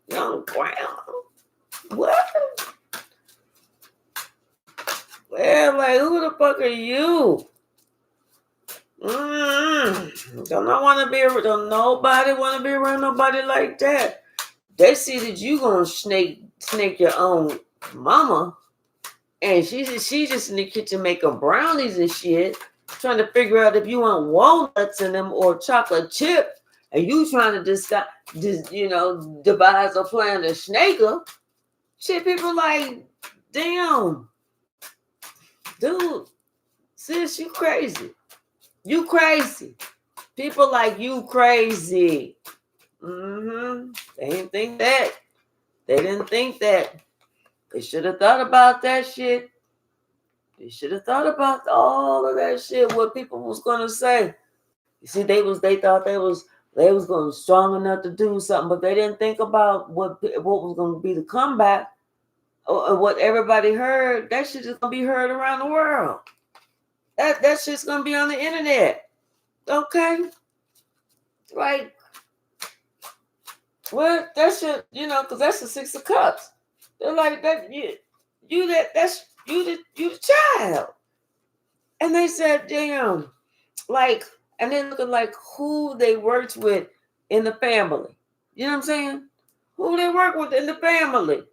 young grandma. What? Well, like, who the fuck are you? Don't nobody want to be around nobody like that. They see that you gonna snake your own mama, and she just in the kitchen making brownies and shit, trying to figure out if you want walnuts in them or chocolate chip, and you trying to devise a plan to snake her. Shit, people like, damn, dude, sis, you crazy. You crazy. People like, you crazy. They didn't think that. They didn't think that. They should have thought about that shit. They should have thought about all of that shit, what people was gonna say. You see, they thought they was going strong enough to do something, but they didn't think about what was gonna be the comeback, or what everybody heard. That shit is gonna be heard around the world. That shit's gonna be on the internet. Okay? Right. Well, that shit, because that's the Six of Cups. They're like, that's you the child. And they said, damn, like, and they looking like who they worked with in the family. You know what I'm saying? Who they work with in the family.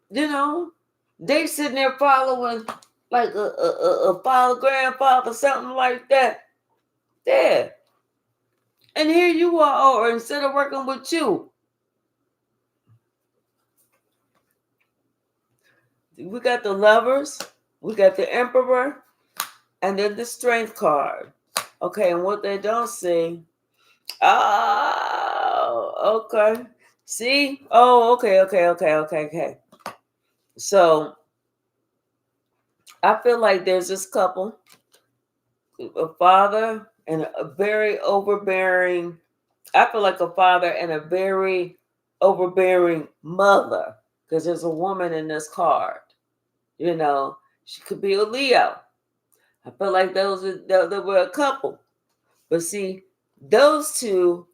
They sitting there following like a father, grandfather, something like that. Yeah. And here you are, or instead of working with you, we got the Lovers, we got the Emperor, and then the Strength card. Okay, and what they don't see. Oh, okay. See? Oh, okay. So I feel like there's this couple, a father and a very overbearing. I feel like a father and a very overbearing mother, because there's a woman in this card. She could be a Leo. I feel like there were a couple. But see, those two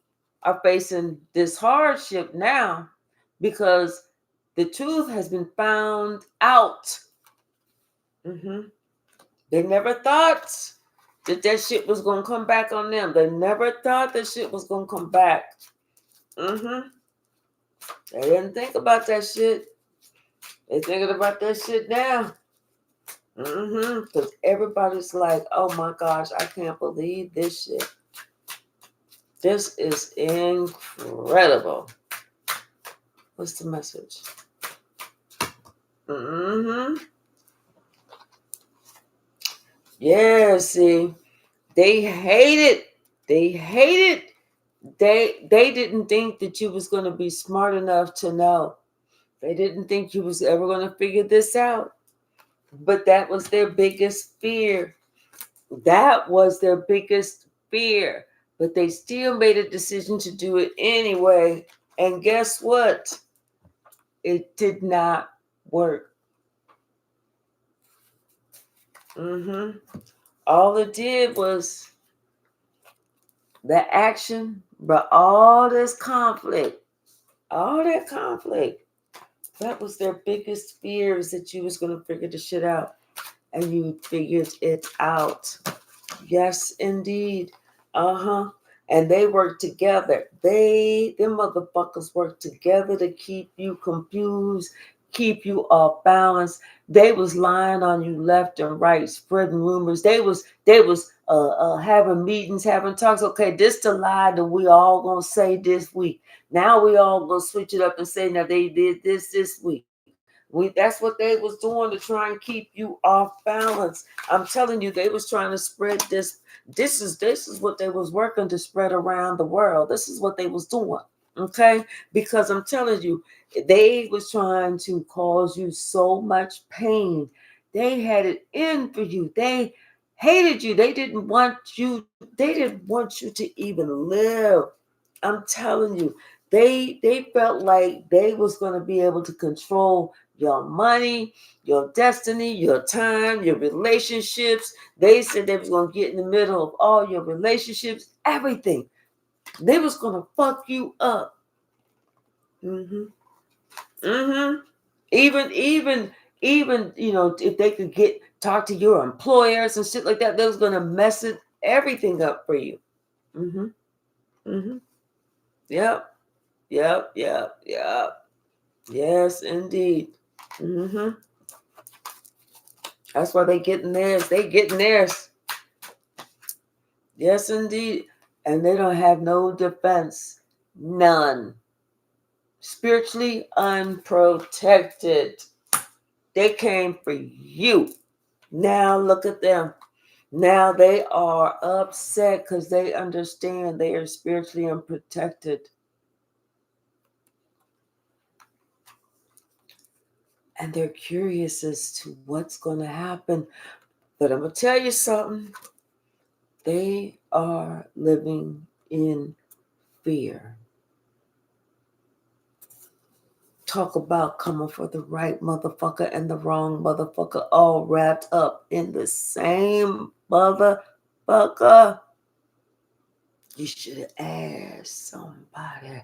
are facing this hardship now because the truth has been found out. They never thought that shit was going to come back on them. They never thought that shit was going to come back. They didn't think about that shit. They're thinking about that shit now. Because everybody's like, oh my gosh, I can't believe this shit. This is incredible. What's the message? Yeah, see, they hate it. They hate it. They didn't think that you was going to be smart enough to know. They didn't think you was ever going to figure this out. But that was their biggest fear. That was their biggest fear. But they still made a decision to do it anyway. And guess what? It did not work. All it did was the action, but all this conflict, all that conflict. That was their biggest fear, is that you was going to figure the shit out. And you figured it out. Yes, indeed. Uh-huh. And they work together. Them motherfuckers work together to keep you confused, keep you off balance. They was lying on you left and right, spreading rumors. They was having meetings, having talks. Okay, this the lie that we all gonna say this week. Now we all gonna switch it up and say now they did this week. That's what they was doing to try and keep you off balance. I'm telling you, they was trying to spread this. This is what they was working to spread around the world. This is what they was doing. Okay, because I'm telling you, they was trying to cause you so much pain. They had it in for you. They hated you. They didn't want you. They didn't want you to even live. I'm telling you, they felt like they was going to be able to control your money, your destiny, your time, your relationships. They said they was going to get in the middle of all your relationships, everything. They was going to fuck you up. Mm-hmm. Mm-hmm. Even, if they could talk to your employers and shit like that, they was going to mess everything up for you. Mm-hmm. Mm-hmm. Yep. Yep. Yep. Yep. Yes, indeed. Mm-hmm. That's why they getting theirs. They getting theirs. Yes, indeed. And they don't have no defense. None. Spiritually unprotected. They came for you. Now look at them. Now they are upset because they understand they are spiritually unprotected. And they're curious as to what's going to happen. But I'm going to tell you something. They are living in fear. Talk about coming for the right motherfucker and the wrong motherfucker, all wrapped up in the same motherfucker. You should have asked somebody.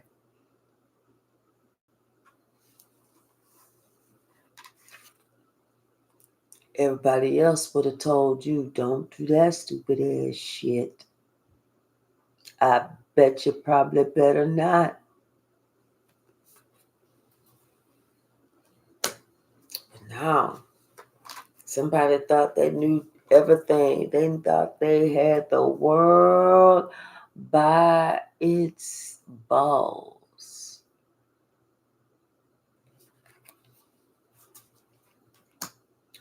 Everybody else would have told you, don't do that stupid ass shit. I bet you probably better not. But now, somebody thought they knew everything. They thought they had the world by its balls.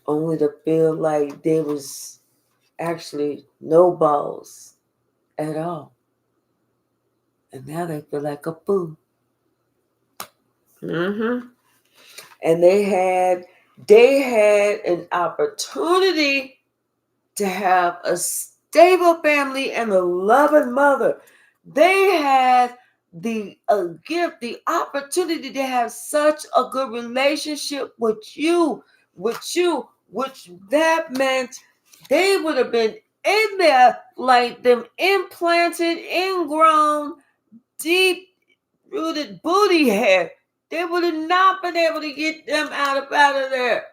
Only to feel like there was actually no balls at all. And now they feel like a fool. Mm-hmm. And they had an opportunity to have a stable family and a loving mother. They had the gift, the opportunity to have such a good relationship with you, which that meant they would have been in there like them implanted, ingrown, deep rooted booty hair. They would have not been able to get them out of there.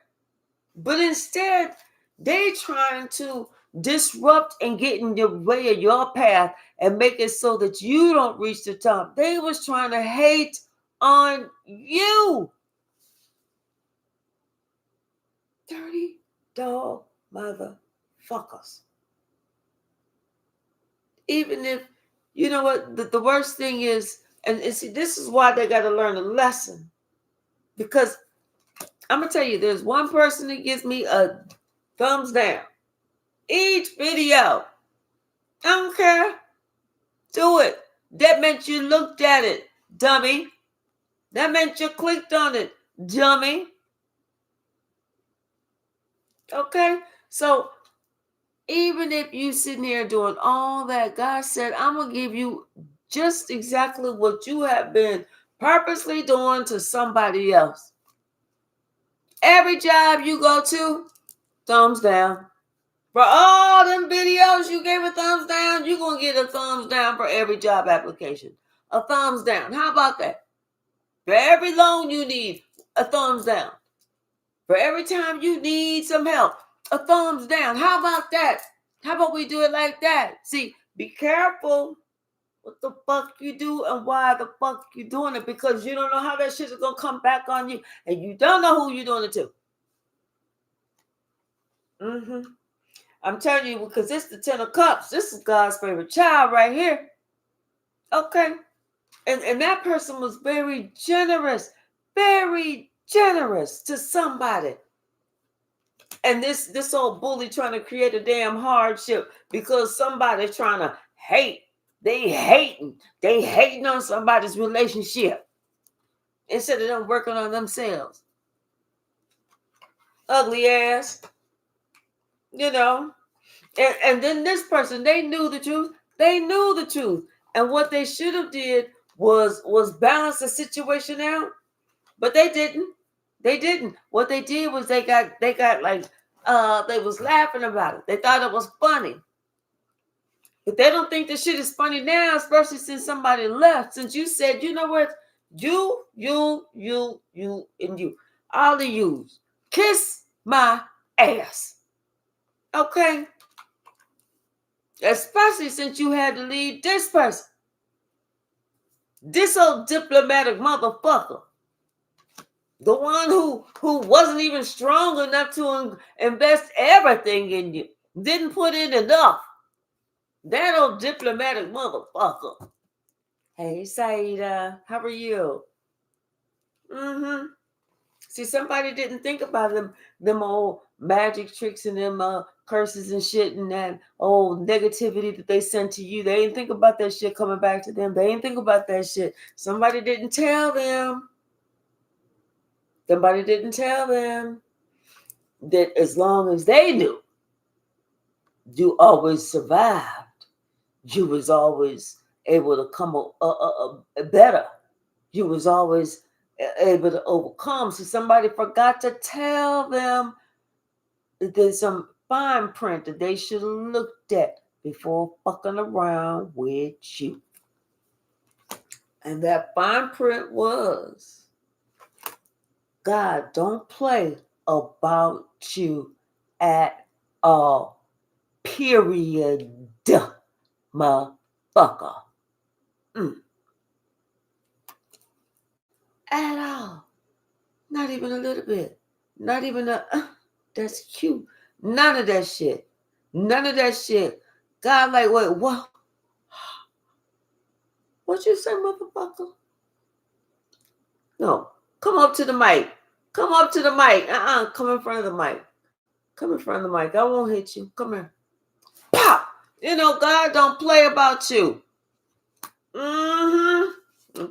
But instead, they trying to disrupt and get in your way of your path and make it so that you don't reach the top. They was trying to hate on you. Dirty dog motherfuckers. Even if, you know what, the worst thing is, and see, this is why they got to learn a lesson. Because I'm going to tell you, there's one person that gives me a thumbs down. Each video. I don't care. Do it. That meant you looked at it, dummy. That meant you clicked on it, dummy. Okay? So even if you sitting here doing all that, God said, I'm going to give you just exactly what you have been purposely doing to somebody else. Every job you go to, thumbs down. For all them videos you gave a thumbs down, you're going to get a thumbs down for every job application. A thumbs down. How about that? For every loan you need, a thumbs down. For every time you need some help, a thumbs down. How about that? How about we do it like that? See, be careful what the fuck you do and why the fuck you doing it, because you don't know how that shit is gonna come back on you, and you don't know who you're doing it to. I'm telling you, because this is the Ten of Cups. This is God's favorite child right here. Okay. And that person was very generous to somebody. And this old bully trying to create a damn hardship because somebody's trying to hate. They hating on somebody's relationship instead of them working on themselves. Ugly ass. You know. And then this person, they knew the truth. And what they should have did was balance the situation out. But they didn't. What they did was they got like they was laughing about it. They thought it was funny. But they don't think this shit is funny now, especially since somebody left. Since you said, you know what? You, and you. All of yous. Kiss my ass. Okay? Especially since you had to leave this person. This old diplomatic motherfucker. The one who wasn't even strong enough to invest everything in you. Didn't put in enough. That old diplomatic motherfucker. Hey, Saida, how are you? See, somebody didn't think about them old magic tricks and them curses and shit and that old negativity that they sent to you. They didn't think about that shit coming back to them. They didn't think about that shit. Somebody didn't tell them. Somebody didn't tell them that as long as they knew, you always survived. You was always able to come better. You was always able to overcome. So somebody forgot to tell them that there's some fine print that they should have looked at before fucking around with you. And that fine print was, God don't play about you at all. Period. Motherfucker. At all. Not even a little bit. Not even that's cute. None of that shit. None of that shit. God, like, wait, what? What you say, motherfucker? No. Come up to the mic. Come up to the mic. Come in front of the mic. Come in front of the mic. I won't hit you. Come here. Pop! You know, God don't play about you. I'm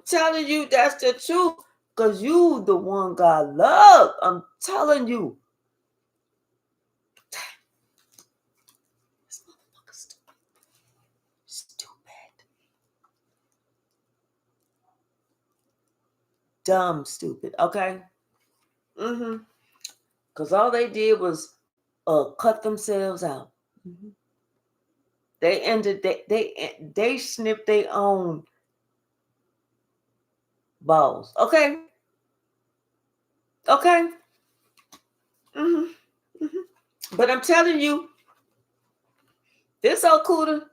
telling you, that's the truth. Because you the one God loved. I'm telling you. This motherfucker's stupid. Dumb stupid. Okay? Because all they did was cut themselves out. They ended, they snipped their own balls. Okay? Okay? But I'm telling you, this old cooter,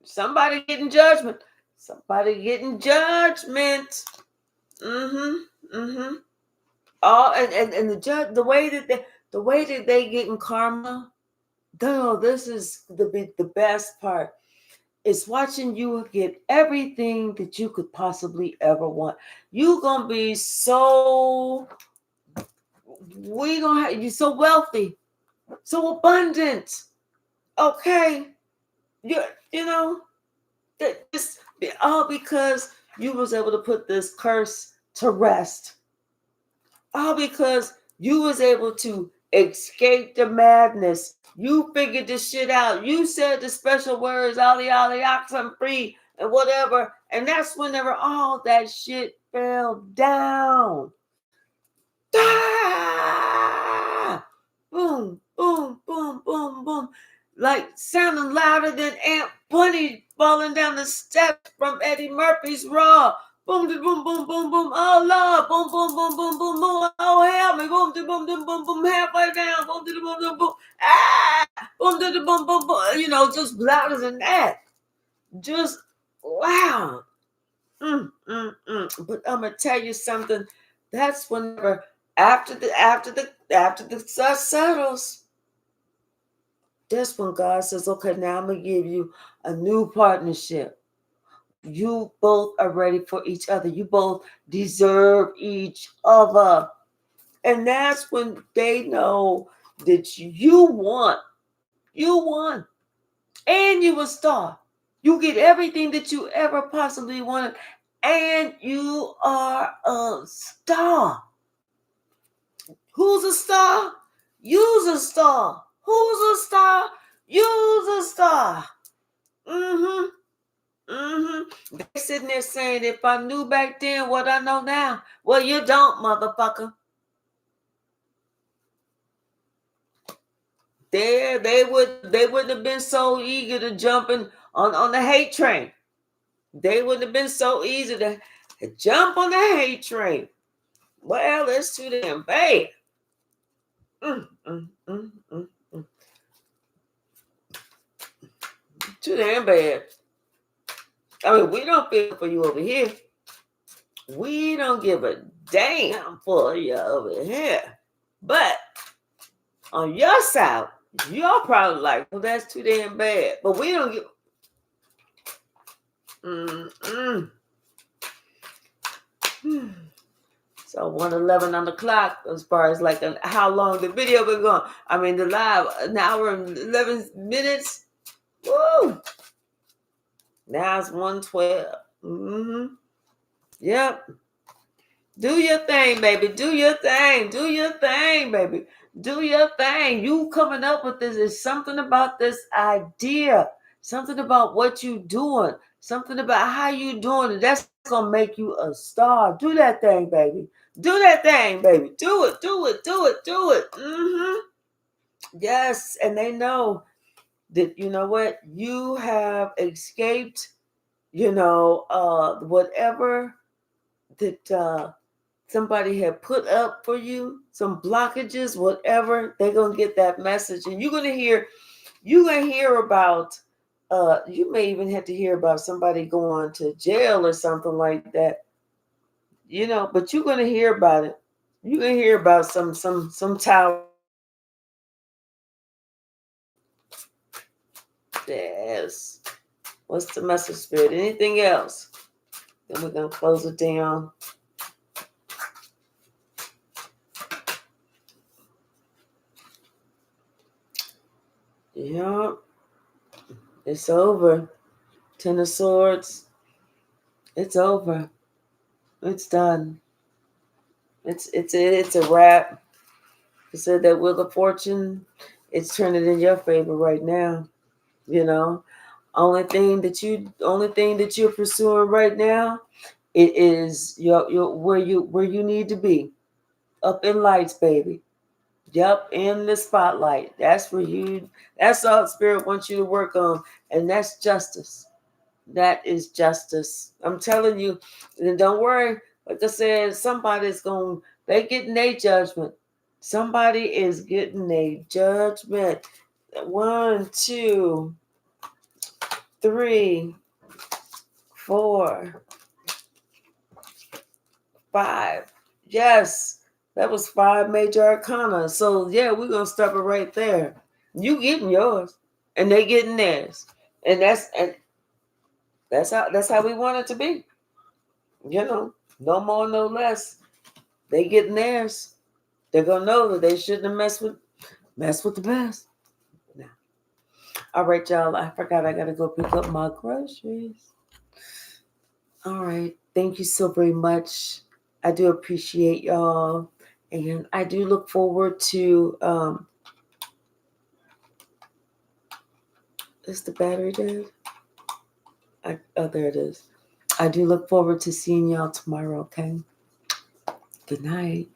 somebody getting judgment. Somebody getting judgment. All and the judge, the way that they getting karma. Though this is the best part. Is watching you get everything that you could possibly ever want. You gonna be so, we gonna have you so wealthy, so abundant. Okay, you know that this all because you was able to put this curse to rest. All because you was able to escape the madness. You figured this shit out. You said the special words, ollie, ollie, oxen free, and whatever. And that's whenever all that shit fell down. Ah! Boom, boom, boom, boom, boom. Like sounding louder than Aunt Bunny falling down the steps from Eddie Murphy's Raw. Boom, de boom, boom, boom, boom. Oh Lord, boom, boom, boom, boom, boom, boom. Oh help me, boom, de boom, boom, boom, boom. Halfway down, boom, de boom, boom, boom. Ah, boom, de boom, boom, boom. Just louder than that. Just loud. But I'm gonna tell you something. That's whenever after the dust settles. That's when God says, "Okay, now I'm gonna give you a new partnership. You both are ready for each other. You both deserve each other." And that's when they know that you won. You won. And you a star. You get everything that you ever possibly wanted. And you are a star. Who's a star? You's a star. Who's a star? You's a star. They sitting there saying, if I knew back then what I know now. Well, you don't, motherfucker. They wouldn't have been so eager to jump in on the hate train. They wouldn't have been so easy to jump on the hate train. Well, it's too damn bad. Mm, mm, mm, mm, mm. Too damn bad. I mean, we don't feel for you over here. We don't give a damn for you over here. But on your side, you're probably like, well, that's too damn bad. But we don't give. So 1:11 on the clock, as far as like how long the video been going. I mean, the live, an hour and 11 minutes. Woo! Now it's 1:12. Yep. Do your thing, baby. Do your thing. Do your thing, baby. Do your thing. You coming up with this is something about this idea. Something about what you doing. Something about how you doing it. That's gonna make you a star. Do that thing, baby. Do that thing, baby. Do it. Do it. Do it. Do it. Yes, and they know that you know what you have escaped. Whatever that somebody had put up for you, some blockages, whatever, they're gonna get that message, and you're gonna hear about. You may even have to hear about somebody going to jail or something like that. But you're gonna hear about it. You're gonna hear about some tower. Yes. What's the message, Spirit? Anything else? Then we're gonna close it down. Yep. It's over. Ten of Swords. It's over. It's done. It's a wrap. It said that Wheel of Fortune, it's turning in your favor right now. Only thing that you're pursuing right now, it is your where you need to be. Up in lights, baby. Yep, in the spotlight. That's all Spirit wants you to work on. And that's justice. That is justice. I'm telling you. And don't worry. Like I said, they getting a judgment. Somebody is getting a judgment. 1, 2, 3, 4, 5. Yes, that was 5 major arcana. So yeah, we're gonna stop it right there. You getting yours, and they getting theirs, and that's how we want it to be. No more, no less. They getting theirs. They're gonna know that they shouldn't have messed with the best. Now, all right, y'all. I forgot I gotta go pick up my groceries. All right. Thank you so very much. I do appreciate y'all. And I do look forward to is the battery dead? Oh, there it is. I do look forward to seeing y'all tomorrow, okay? Good night.